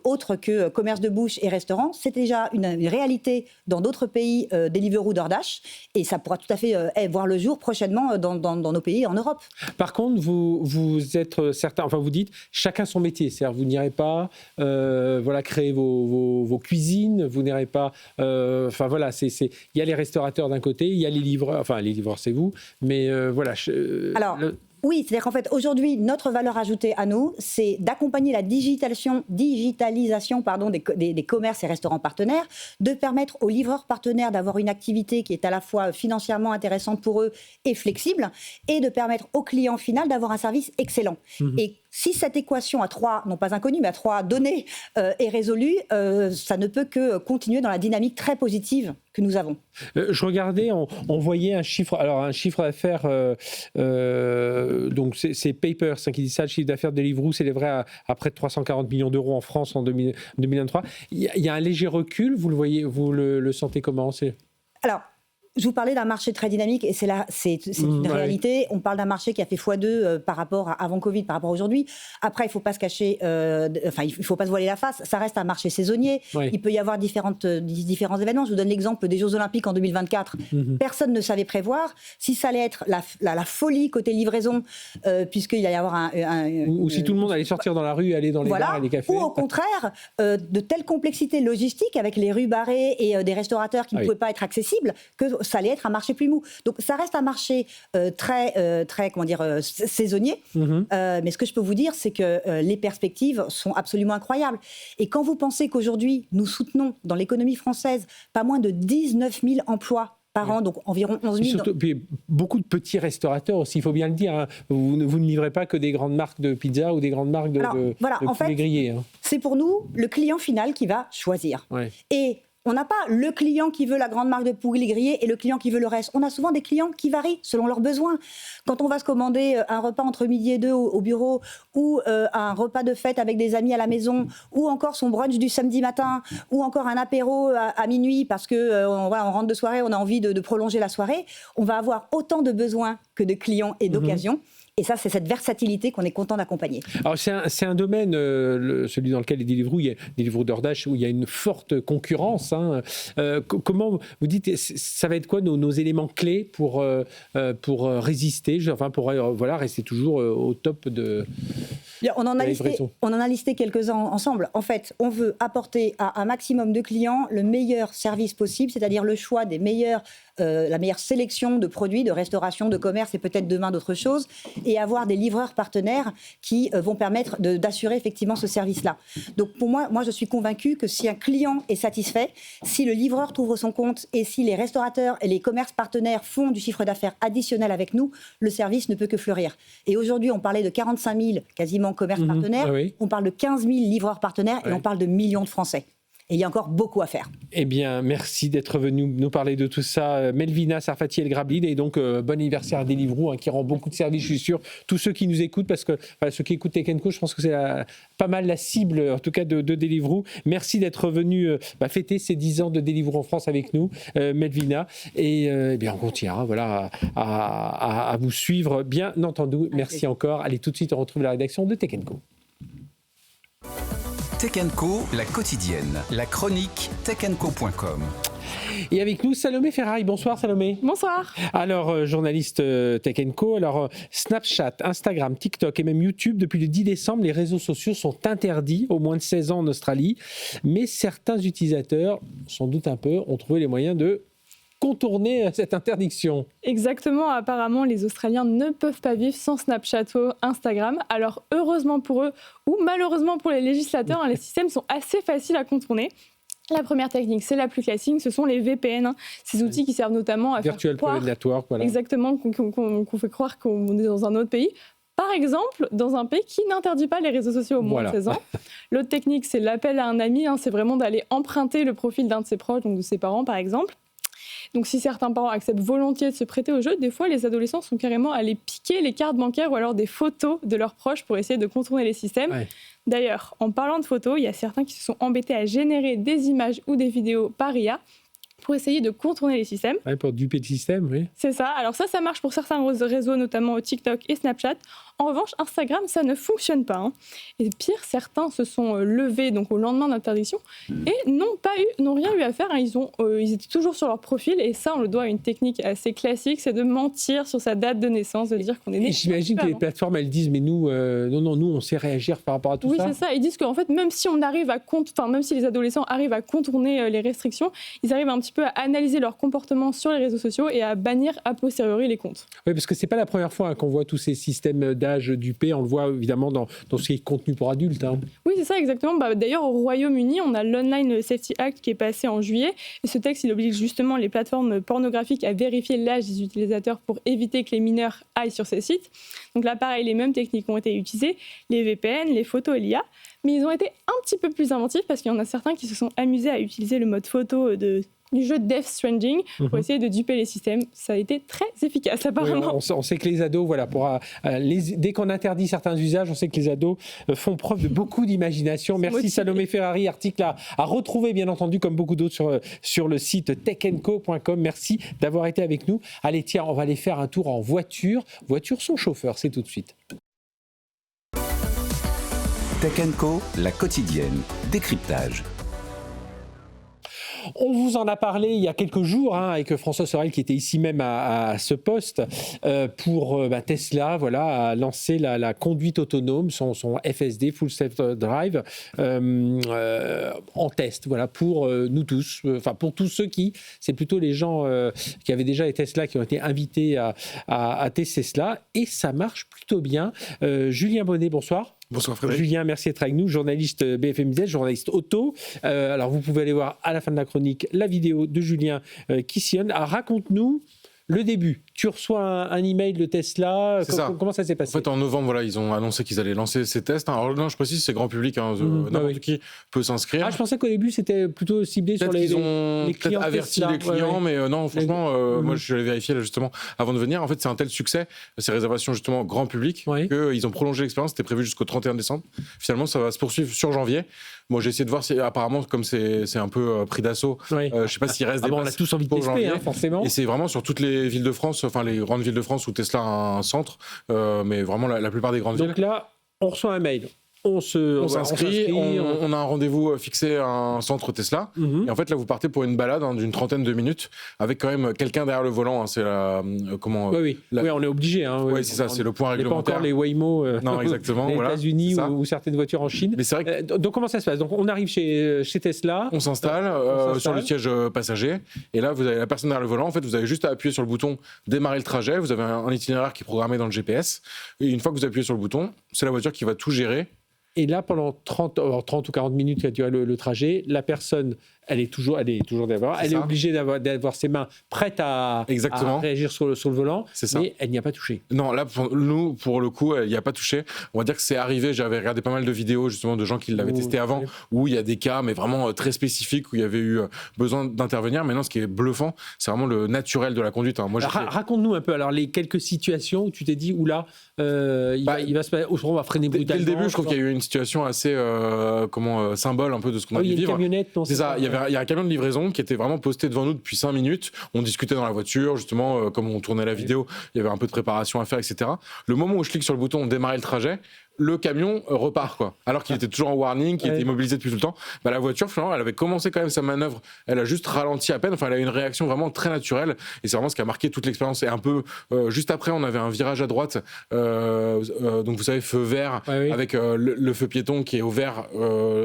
S11: autres que commerce de bouche et restaurant, c'est déjà une réalité dans d'autres pays, Deliveroo, DoorDash. Et ça pourra tout à fait voir le jour prochainement dans nos pays en Europe.
S2: Par contre, vous êtes certains, vous dites, chacun son métier, c'est-à-dire vous n'irez pas créer vos cuisines, vous n'irez pas... il y a les restaurateurs d'un côté, il y a les livreurs, les livreurs c'est vous, mais
S11: Oui, c'est-à-dire qu'en fait, aujourd'hui, notre valeur ajoutée à nous, c'est d'accompagner la digitalisation des commerces et restaurants partenaires, de permettre aux livreurs partenaires d'avoir une activité qui est à la fois financièrement intéressante pour eux et flexible, et de permettre au client final d'avoir un service excellent. Et si cette équation à 3, non pas inconnue, mais à 3 données est résolue, ça ne peut que continuer dans la dynamique très positive que nous avons.
S2: Je regardais, on voyait un chiffre d'affaires, donc c'est Papers qui dit ça, le chiffre d'affaires de Deliveroo s'élèverait à près de 340 millions d'euros en France en 2023. Il y a un léger recul, vous le voyez, vous le sentez comment?
S11: Alors, je vous parlais d'un marché très dynamique et c'est une réalité. On parle d'un marché qui a fait x2 par rapport à avant Covid, par rapport à aujourd'hui. Après, il ne faut pas se cacher, il ne faut pas se voiler la face. Ça reste un marché saisonnier. Il peut y avoir différents événements. Je vous donne l'exemple des Jeux Olympiques en 2024. Personne ne savait prévoir si ça allait être la folie côté livraison, puisqu'il allait y avoir
S2: ou si tout le monde allait sortir dans la rue, aller dans les bars et les cafés.
S11: Ou au contraire, de telles complexités logistiques avec les rues barrées et des restaurateurs qui ne pouvaient pas être accessibles, que ça allait être un marché plus mou. Donc ça reste un marché très saisonnier. Mais ce que je peux vous dire, c'est que les perspectives sont absolument incroyables. Et quand vous pensez qu'aujourd'hui, nous soutenons dans l'économie française pas moins de 19 000 emplois par an, donc environ 11 000.
S2: Puis beaucoup de petits restaurateurs aussi, il faut bien le dire. Hein. Vous ne livrez pas que des grandes marques de pizza ou des grandes marques de poulet grillé. Hein.
S11: C'est pour nous le client final qui va choisir. Et on n'a pas le client qui veut la grande marque de poulet grillé et le client qui veut le reste. On a souvent des clients qui varient selon leurs besoins. Quand on va se commander un repas entre midi et 2 au bureau, ou un repas de fête avec des amis à la maison, ou encore son brunch du samedi matin, ou encore un apéro à minuit parce que on rentre de soirée, on a envie de prolonger la soirée, on va avoir autant de besoins que de clients et d'occasions. Et ça, c'est cette versatilité qu'on est content d'accompagner.
S2: Alors, c'est un domaine, celui dans lequel les Deliveroo DoorDash, où il y a une forte concurrence. Hein. Comment, vous dites, ça va être quoi nos éléments clés pour résister, pour rester toujours au top de...
S11: On en a listé quelques-uns ensemble. En fait, on veut apporter à un maximum de clients le meilleur service possible, c'est-à-dire le choix des la meilleure sélection de produits, de restauration, de commerce et peut-être demain d'autres choses, et avoir des livreurs partenaires qui vont permettre d'assurer effectivement ce service-là. Donc pour moi, je suis convaincue que si un client est satisfait, si le livreur trouve son compte et si les restaurateurs et les commerces partenaires font du chiffre d'affaires additionnel avec nous, le service ne peut que fleurir. Et aujourd'hui, on parlait de 45 000 quasiment commerces partenaires, on parle de 15 000 livreurs partenaires et on parle de millions de Français. Et il y a encore beaucoup à faire.
S2: Eh bien, merci d'être venu nous parler de tout ça. Melvina Sarfati El Grablin, et donc bon anniversaire à Deliveroo, qui rend beaucoup de services, je suis sûr. Tous ceux qui nous écoutent, parce que ceux qui écoutent Tech & Co, je pense que c'est pas mal la cible, en tout cas, de Deliveroo. Merci d'être venu fêter ces 10 ans de Deliveroo en France avec nous, Melvina. Et eh bien, on continuera à vous suivre, bien entendu. Merci encore. Allez, tout de suite, on retrouve la rédaction de Tech & Co.
S1: Tech & Co, la quotidienne, la chronique techandco.com.
S2: Et avec nous, Salomé Ferrari. Bonsoir, Salomé.
S12: Bonsoir.
S2: Alors, journaliste Tech & Co. Alors, Snapchat, Instagram, TikTok et même YouTube, depuis le 10 décembre, les réseaux sociaux sont interdits aux moins de 16 ans en Australie. Mais certains utilisateurs, sans doute un peu, ont trouvé les moyens de contourner cette interdiction.
S12: Exactement, apparemment les Australiens ne peuvent pas vivre sans Snapchat ou Instagram. Alors heureusement pour eux ou malheureusement pour les législateurs, les systèmes sont assez faciles à contourner. La première technique, c'est la plus classique, ce sont les VPN, ces outils qui servent notamment à
S2: Virtual
S12: faire croire,
S2: Private Network, voilà.
S12: Exactement, qu'on fait croire qu'on est dans un autre pays. Par exemple, dans un pays qui n'interdit pas les réseaux sociaux aux moins de 16 ans. L'autre technique, c'est l'appel à un ami, c'est vraiment d'aller emprunter le profil d'un de ses proches, donc de ses parents par exemple. Donc si certains parents acceptent volontiers de se prêter au jeu, des fois les adolescents sont carrément allés piquer les cartes bancaires ou alors des photos de leurs proches pour essayer de contourner les systèmes. Ouais. D'ailleurs, en parlant de photos, il y a certains qui se sont embêtés à générer des images ou des vidéos par IA pour essayer de contourner les systèmes.
S2: Ouais, pour duper le système, oui.
S12: C'est ça. Alors ça marche pour certains réseaux, notamment TikTok et Snapchat. En revanche, Instagram, ça ne fonctionne pas. Et pire, certains se sont levés donc, au lendemain de l'interdiction et n'ont rien eu à faire. Ils étaient toujours sur leur profil et ça, on le doit à une technique assez classique, c'est de mentir sur sa date de naissance, de dire qu'on est né.
S2: Et j'imagine que les plateformes, elles disent, mais nous, nous, on sait réagir par rapport à tout ça.
S12: Oui, c'est ça. Ils disent qu'en fait, même si même si les adolescents arrivent à contourner les restrictions, ils arrivent un petit peu à analyser leur comportement sur les réseaux sociaux et à bannir a posteriori les comptes.
S2: Oui, parce que c'est pas la première fois qu'on voit tous ces systèmes d'âge dupés. On le voit évidemment dans ce qui est contenu pour adultes.
S12: Oui, c'est ça, exactement. D'ailleurs, au Royaume-Uni, on a l'Online Safety Act qui est passé en juillet. Et ce texte, il oblige justement les plateformes pornographiques à vérifier l'âge des utilisateurs pour éviter que les mineurs aillent sur ces sites. Donc là, pareil, les mêmes techniques ont été utilisées, les VPN, les photos et l'IA. Mais ils ont été un petit peu plus inventifs parce qu'il y en a certains qui se sont amusés à utiliser le mode photo du jeu Death Stranding pour essayer de duper les systèmes. Ça a été très efficace apparemment.
S2: Oui, on sait que les ados, dès qu'on interdit certains usages, on sait que les ados font preuve de beaucoup d'imagination. Merci Salomé Ferrari, article à retrouver bien entendu comme beaucoup d'autres sur le site techandco.com. Merci d'avoir été avec nous. Allez tiens, on va aller faire un tour en voiture sans chauffeur, c'est tout de suite.
S1: Tech & Co, la quotidienne, décryptage.
S2: On vous en a parlé il y a quelques jours avec François Sorel qui était ici même à ce poste pour Tesla a lancé la conduite autonome, son FSD, Full Self Drive, en test pour nous tous, pour tous ceux c'est plutôt les gens qui avaient déjà les Tesla qui ont été invités à tester cela et ça marche plutôt bien. Julien Bonnet, bonsoir.
S13: Bonsoir Frédéric.
S2: Julien, merci d'être avec nous, journaliste BFM Business, journaliste auto. Alors vous pouvez aller voir à la fin de la chronique la vidéo de Julien qui sillonne. Alors raconte-nous le début. Tu reçois un email de Tesla. Comment ça s'est passé ?
S13: En fait, en novembre, ils ont annoncé qu'ils allaient lancer ces tests. Alors non, je précise, c'est grand public. N'importe qui peut s'inscrire.
S2: Je pensais qu'au début, c'était plutôt ciblé sur les clients.
S13: Peut-être averti les clients, mais non, franchement, moi, je l'ai vérifié là, justement avant de venir. En fait, c'est un tel succès, ces réservations justement grand public, qu'ils ont prolongé l'expérience. C'était prévu jusqu'au 31 décembre. Finalement, ça va se poursuivre sur janvier. Moi, j'ai essayé de voir si, apparemment, comme c'est un peu pris d'assaut, je sais pas s'il reste des
S2: places. On a tous envie de tester, forcément.
S13: Et c'est vraiment sur toutes les villes de France, les grandes villes de France où Tesla a un centre, mais vraiment la plupart des grandes villes.
S2: Donc là, on reçoit un mail. On
S13: s'inscrit, on a un rendez-vous fixé à un centre Tesla. Et en fait, là, vous partez pour une balade d'une trentaine de minutes avec quand même quelqu'un derrière le volant. C'est
S2: Oui, on est obligé.
S13: Oui, c'est ça, c'est le point réglementaire.
S2: Pas encore les Waymo
S13: non, exactement,
S2: aux États-Unis ou certaines voitures en Chine.
S13: Mais c'est vrai que...
S2: Donc, comment ça se passe ? Donc, on arrive chez Tesla.
S13: On s'installe sur le siège passager. Et là, vous avez la personne derrière le volant. En fait, vous avez juste à appuyer sur le bouton « Démarrer le trajet ». Vous avez un itinéraire qui est programmé dans le GPS. Et une fois que vous appuyez sur le bouton, c'est la voiture qui va tout gérer.
S2: Et là, pendant 30 ou 40 minutes qui a duré le trajet, la personne, elle est toujours d'avoir. Elle est obligée d'avoir ses mains prêtes à réagir sur le volant, mais elle n'y a pas touché.
S13: Non, là, pour le coup, il n'y a pas touché. On va dire que c'est arrivé, j'avais regardé pas mal de vidéos justement de gens qui l'avaient testé avant, où il y a des cas, mais vraiment très spécifiques, où il y avait eu besoin d'intervenir. Maintenant, ce qui est bluffant, c'est vraiment le naturel de la conduite. Moi,
S2: raconte-nous un peu alors, les quelques situations où tu t'es dit, oula, il va se passer, on va freiner brutalement.
S13: Dès le début, je trouve qu'il y a eu une situation assez symbole un peu de ce qu'on a dû vivre.
S2: Camionnette,
S13: c'est ça, il y a un camion de livraison qui était vraiment posté devant nous depuis 5 minutes. On discutait dans la voiture, justement, comme on tournait la vidéo, il y avait un peu de préparation à faire, etc. Le moment où je clique sur le bouton, on démarrait le trajet, le camion repart, quoi. Alors qu'il était toujours en warning, qu'il était immobilisé depuis tout le temps. La voiture, finalement, elle avait commencé quand même sa manœuvre. Elle a juste ralenti à peine. Enfin, elle a eu une réaction vraiment très naturelle. Et c'est vraiment ce qui a marqué toute l'expérience. Et un peu, juste après, on avait un virage à droite. Donc, vous savez, feu vert, avec le feu piéton qui est au vert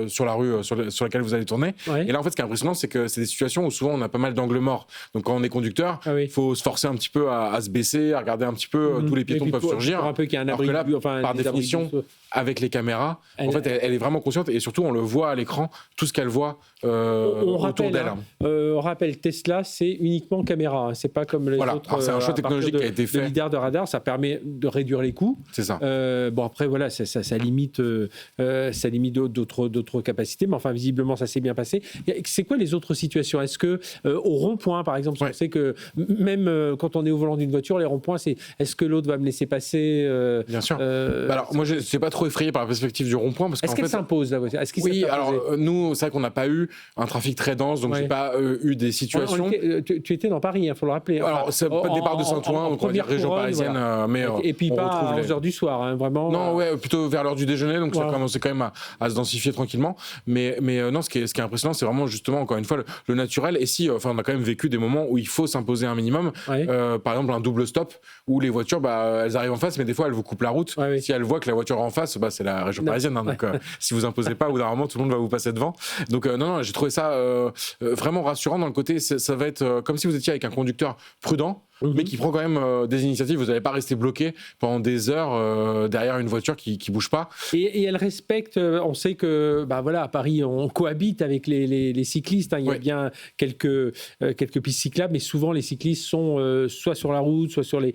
S13: sur la rue sur laquelle vous allez tourner. Et là, en fait, ce qui est impressionnant, c'est que c'est des situations où souvent on a pas mal d'angles morts. Donc, quand on est conducteur, il faut se forcer un petit peu à se baisser, à regarder un petit peu tous les piétons peuvent surgir.
S2: Un peu qu'il y a un abri,
S13: alors que là, par définition, avec les caméras, en fait, elle est vraiment consciente et surtout, on le voit à l'écran, tout ce qu'elle voit autour d'elle.
S2: On rappelle, Tesla, c'est uniquement caméra. C'est pas comme les autres.
S13: Alors, c'est un choix technologique qui a été fait.
S2: Le lidar de radar, ça permet de réduire les coûts.
S13: C'est ça.
S2: Bon, après, voilà, ça limite d'autres capacités, mais enfin, visiblement, ça s'est bien passé. C'est quoi les autres situations? Est-ce que au rond-point, par exemple, on sait que même quand on est au volant d'une voiture, les ronds-points, c'est est-ce que l'autre va me laisser passer
S13: Bien sûr. Alors, moi, je ne suis pas trop effrayé par la perspective du rond-point.
S2: Est-ce qu'elle s'impose, la voiture?
S13: Oui, alors nous, c'est vrai qu'on n'a pas eu un trafic très dense, donc j'ai pas eu des situations.
S2: Tu étais dans Paris, il faut le rappeler.
S13: Alors, c'est pas départ de Saint-Ouen, donc on va dire région parisienne. Voilà. Mais
S2: et puis pas à 11h du soir, vraiment.
S13: Non, plutôt vers l'heure du déjeuner, donc ça commençait quand même à se densifier tranquillement. Mais non, ce qui est impressionnant, c'est vraiment justement, encore une fois, le naturel. Et si, on a quand même vécu des moments où il faut s'imposer un minimum. Par exemple, un double stop, où les voitures, elles arrivent en face, mais des fois, elles vous coupent la route. Si elles voient que la voiture est en face, c'est la région parisienne. Donc, si vous imposez pas, au bout d'un moment, tout le monde va vous passer devant. Donc, non, j'ai trouvé ça vraiment rassurant dans le côté, ça va être comme si vous étiez avec un conducteur prudent, mais qui prend quand même des initiatives. Vous n'allez pas rester bloqué pendant des heures derrière une voiture qui bouge pas.
S2: Et elle respecte. On sait que, à Paris, on cohabite avec les cyclistes. Il y a bien quelques pistes cyclables, mais souvent les cyclistes sont soit sur la route, soit sur les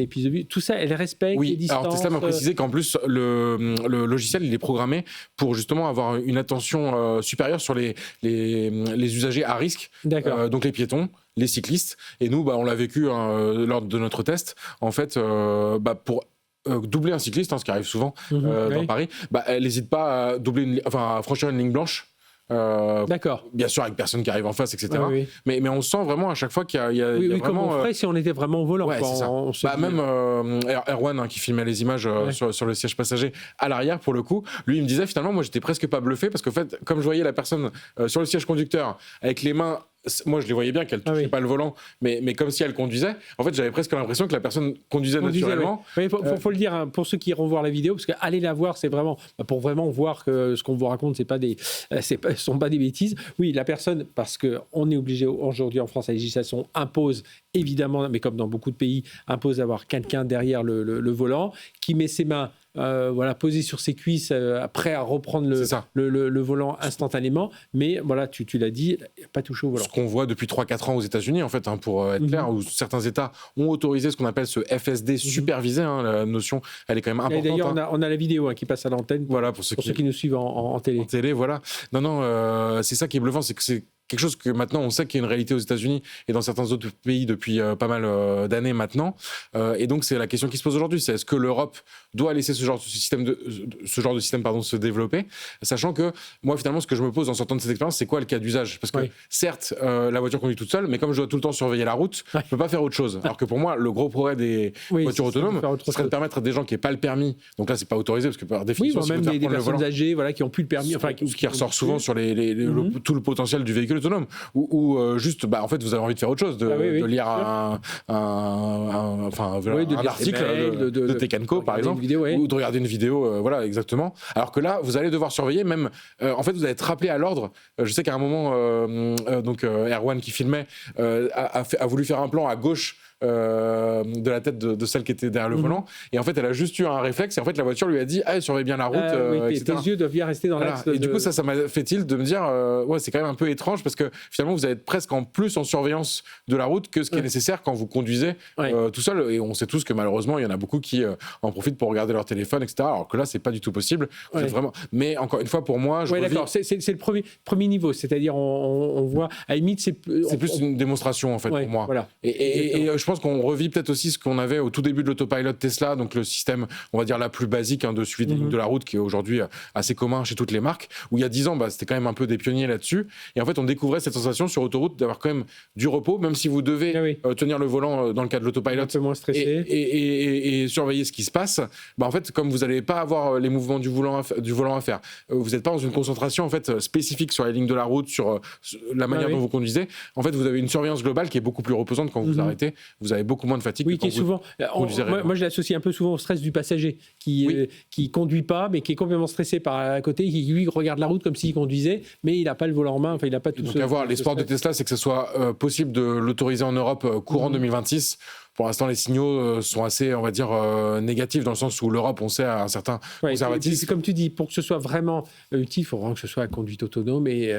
S2: pistes de bus. Tout ça, elle respecte les distances.
S13: Alors Tesla m'a précisé qu'en plus le logiciel, il est programmé pour justement avoir une attention supérieure sur les usagers à risque. Donc les piétons, les cyclistes. Et nous, on l'a vécu lors de notre test. En fait, pour doubler un cycliste, ce qui arrive souvent dans Paris, elle n'hésite pas à franchir une ligne blanche.
S2: D'accord.
S13: Bien sûr, avec personne qui arrive en face, etc. Mais on sent vraiment à chaque fois qu'il y a
S2: vraiment...
S13: comme
S2: on ferait si on était vraiment au volant.
S13: C'est ça. Même Erwan, qui filmait les images sur le siège passager à l'arrière, pour le coup, lui, il me disait finalement, moi, j'étais presque pas bluffé parce qu'en fait, comme je voyais la personne sur le siège conducteur avec les mains. Moi, je les voyais bien qu'elle ne touchait pas le volant, mais comme si elle conduisait. En fait, j'avais presque l'impression que la personne conduisait naturellement.
S2: Il faut le dire, pour ceux qui iront voir la vidéo, parce qu'aller la voir, c'est vraiment pour vraiment voir que ce qu'on vous raconte, ce ne sont pas des bêtises. Oui, la personne, parce qu'on est obligé aujourd'hui en France, la législation impose évidemment, mais comme dans beaucoup de pays, impose d'avoir quelqu'un derrière le volant qui met ses mains posé sur ses cuisses, prêt à reprendre le volant instantanément. Mais voilà, tu l'as dit, pas touché au volant.
S13: Ce qu'on voit depuis 3-4 ans aux États-Unis, en fait, pour être clair, où certains États ont autorisé ce qu'on appelle ce FSD supervisé. La notion, elle est quand même importante.
S2: Et d'ailleurs, on a la vidéo qui passe à l'antenne.
S13: Voilà, pour ceux
S2: qui nous suivent en télé.
S13: En télé, voilà. Non, c'est ça qui est bluffant, c'est que c'est quelque chose que maintenant on sait qu'il y a une réalité aux États-Unis et dans certains autres pays depuis pas mal d'années maintenant. Et donc c'est la question qui se pose aujourd'hui, c'est est-ce que l'Europe doit laisser ce genre de système se développer, sachant que moi finalement ce que je me pose en sortant de cette expérience, c'est quoi le cas d'usage? Parce que certes la voiture conduit toute seule, mais comme je dois tout le temps surveiller la route, je peux pas faire autre chose. Alors que pour moi le gros progrès des voitures autonomes, ce serait de permettre à des gens qui n'aient pas le permis, donc là c'est pas autorisé parce que par définition
S2: même des personnes âgées qui n'ont plus le permis,
S13: ce qui ressort souvent sur tout le potentiel du véhicule autonome, ou juste en fait vous avez envie de faire autre chose, de lire un article de Tech & Co par exemple, ou de regarder une vidéo, voilà exactement. Alors que là vous allez devoir surveiller, même en fait vous allez être rappelé à l'ordre. Je sais qu'à un moment Erwan qui filmait a voulu faire un plan à gauche de la tête de celle qui était derrière le volant. Et en fait, elle a juste eu un réflexe. Et en fait, la voiture lui a dit surveille bien la route.
S2: Tes yeux doivent bien rester dans l'axe.
S13: Et du coup, ça m'a fait tilt de me dire c'est quand même un peu étrange parce que finalement, vous allez être presque en plus en surveillance de la route que ce qui est nécessaire quand vous conduisez tout seul. Et on sait tous que malheureusement, il y en a beaucoup qui en profitent pour regarder leur téléphone, etc. Alors que là, c'est pas du tout possible. Vraiment... Mais encore une fois, pour moi,
S2: d'accord. C'est le premier niveau. C'est-à-dire, on voit, à la limite, c'est
S13: plus une démonstration en fait pour moi.
S2: Voilà.
S13: Et je pense qu'on revit peut-être aussi ce qu'on avait au tout début de l'autopilot Tesla, donc le système, on va dire, la plus basique de suivi des lignes de la route, qui est aujourd'hui assez commun chez toutes les marques, où il y a 10 ans, c'était quand même un peu des pionniers là-dessus. Et en fait, on découvrait cette sensation sur autoroute d'avoir quand même du repos, même si vous devez tenir le volant dans le cas de l'autopilot,
S2: un peu moins stressé.
S13: Et surveiller ce qui se passe. En fait, comme vous n'allez pas avoir les mouvements du volant à faire, vous n'êtes pas dans une concentration en fait spécifique sur les lignes de la route, sur la manière dont vous conduisez. En fait, vous avez une surveillance globale qui est beaucoup plus reposante quand vous arrêtez. Vous avez beaucoup moins de fatigue.
S2: Oui, qui est souvent. Moi, je l'associe un peu souvent au stress du passager qui conduit pas, mais qui est complètement stressé par à côté, qui lui regarde la route comme s'il conduisait, mais il n'a pas le volant en main. Enfin, il n'a pas tout.
S13: Donc, l'espoir de Tesla, c'est que ce soit possible de l'autoriser en Europe courant 2026. Pour l'instant, les signaux sont assez, on va dire, négatifs, dans le sens où l'Europe, on sait, a un certain conservatisme.
S2: Comme tu dis, pour que ce soit vraiment utile, il faut vraiment que ce soit la conduite autonome. Et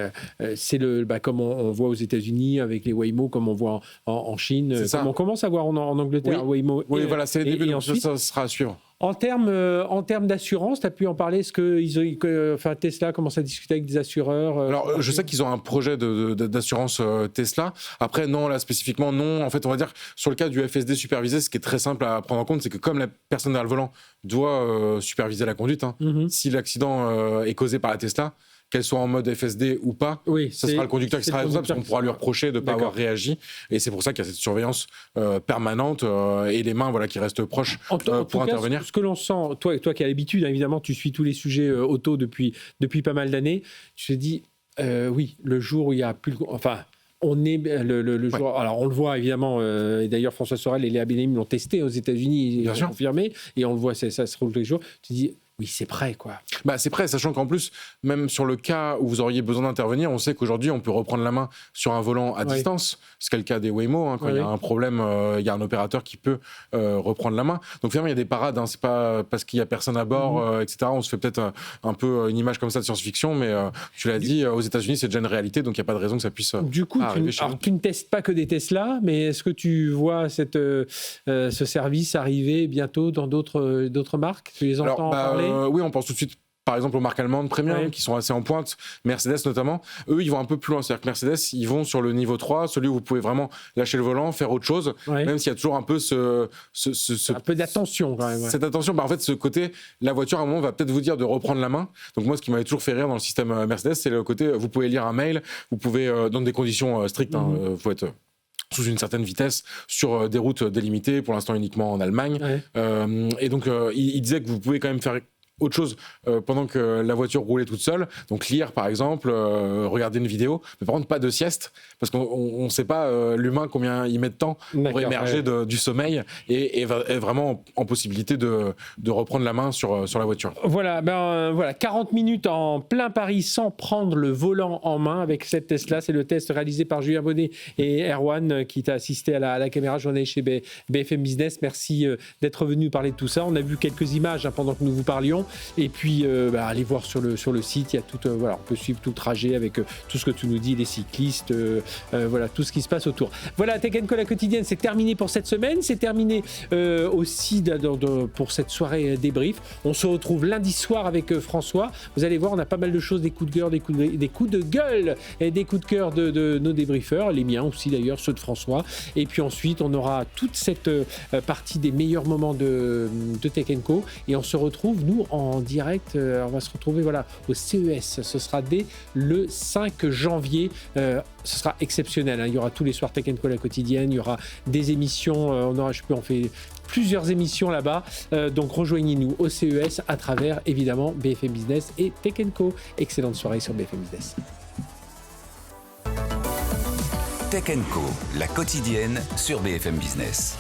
S2: c'est comme on voit aux États-Unis avec les Waymo, comme on voit en Chine, comme on commence à voir en Angleterre, Waymo.
S13: Oui, voilà, c'est le début, donc ensuite, ça sera à suivre.
S2: En termes d'assurance, tu as pu en parler. Est-ce que Tesla commence à discuter avec des assureurs
S13: Alors, je sais qu'ils ont un projet d'assurance Tesla. Après, non, là, spécifiquement, non. En fait, on va dire, sur le cas du FSD supervisé, ce qui est très simple à prendre en compte, c'est que comme la personne derrière le volant doit superviser la conduite, si l'accident est causé par la Tesla, qu'elle soit en mode FSD ou pas, ce sera le conducteur qui sera responsable, parce qu'on pourra lui reprocher de ne pas avoir réagi. Et c'est pour ça qu'il y a cette surveillance permanente et les mains qui restent proches pour intervenir.
S2: Ce que l'on sent, toi qui as l'habitude, évidemment, tu suis tous les sujets auto depuis pas mal d'années, tu te dis, oui, le jour où il n'y a plus... On est le jour. Alors, on le voit évidemment, et d'ailleurs, François Sorel et Léa Benhamim l'ont testé aux États-Unis, ils l'ont confirmé, et on le voit, ça se roule tous les jours. Tu te dis, oui, c'est prêt, quoi.
S13: C'est prêt, sachant qu'en plus, même sur le cas où vous auriez besoin d'intervenir, on sait qu'aujourd'hui, on peut reprendre la main sur un volant à distance. C'est le cas des Waymo. Quand il y a un problème, il y a un opérateur qui peut reprendre la main. Donc finalement, il y a des parades. C'est pas parce qu'il y a personne à bord, etc. On se fait peut-être un peu une image comme ça de science-fiction, mais tu l'as dit, aux États-Unis, c'est déjà une réalité, donc il n'y a pas de raison que ça puisse arriver chez nous.
S2: Tu ne testes pas que des Tesla, mais est-ce que tu vois ce service arriver bientôt dans d'autres marques? Tu les entends en parler?
S13: Oui, on pense tout de suite, par exemple, aux marques allemandes premium, qui sont assez en pointe, Mercedes notamment. Eux, ils vont un peu plus loin. C'est-à-dire que Mercedes, ils vont sur le niveau 3, celui où vous pouvez vraiment lâcher le volant, faire autre chose, même s'il y a toujours un peu
S2: un peu d'attention quand même.
S13: Cette attention, en fait, ce côté, la voiture, à un moment, va peut-être vous dire de reprendre la main. Donc moi, ce qui m'avait toujours fait rire dans le système Mercedes, c'est le côté, vous pouvez lire un mail, vous pouvez, dans des conditions strictes, faut être sous une certaine vitesse sur des routes délimitées, pour l'instant uniquement en Allemagne. Et donc, il disait que vous pouvez quand même faire autre chose pendant que la voiture roulait toute seule, donc lire par exemple, regarder une vidéo, mais par contre pas de sieste, parce qu'on ne sait pas l'humain combien il met de temps pour émerger du sommeil et vraiment en possibilité de reprendre la main sur la voiture.
S2: Voilà, 40 minutes en plein Paris sans prendre le volant en main avec cette Tesla. C'est le test réalisé par Julien Bonnet et Erwan qui t'a assisté à la caméra journaliste chez BFM Business. Merci d'être venu parler de tout ça. On a vu quelques images pendant que nous vous parlions. Et puis, allez voir sur le site, il y a tout, on peut suivre tout le trajet avec tout ce que tu nous dis, les cyclistes, tout ce qui se passe autour. Voilà, Tech & Co, la quotidienne, c'est terminé pour cette semaine. C'est terminé aussi pour cette soirée débrief. On se retrouve lundi soir avec François. Vous allez voir, on a pas mal de choses, des coups de cœur, des coups de gueule et des coups de cœur de nos débriefeurs, les miens aussi d'ailleurs, ceux de François. Et puis ensuite, on aura toute cette partie des meilleurs moments de Tech & Co. Et on se retrouve, nous, en direct, on va se retrouver au CES. Ce sera dès le 5 janvier. Ce sera exceptionnel. Il y aura tous les soirs Tech & Co la quotidienne. Il y aura des émissions. On fait plusieurs émissions là-bas. Donc rejoignez-nous au CES à travers évidemment BFM Business et Tech & Co. Excellente soirée sur BFM Business.
S1: Tech & Co, la quotidienne sur BFM Business.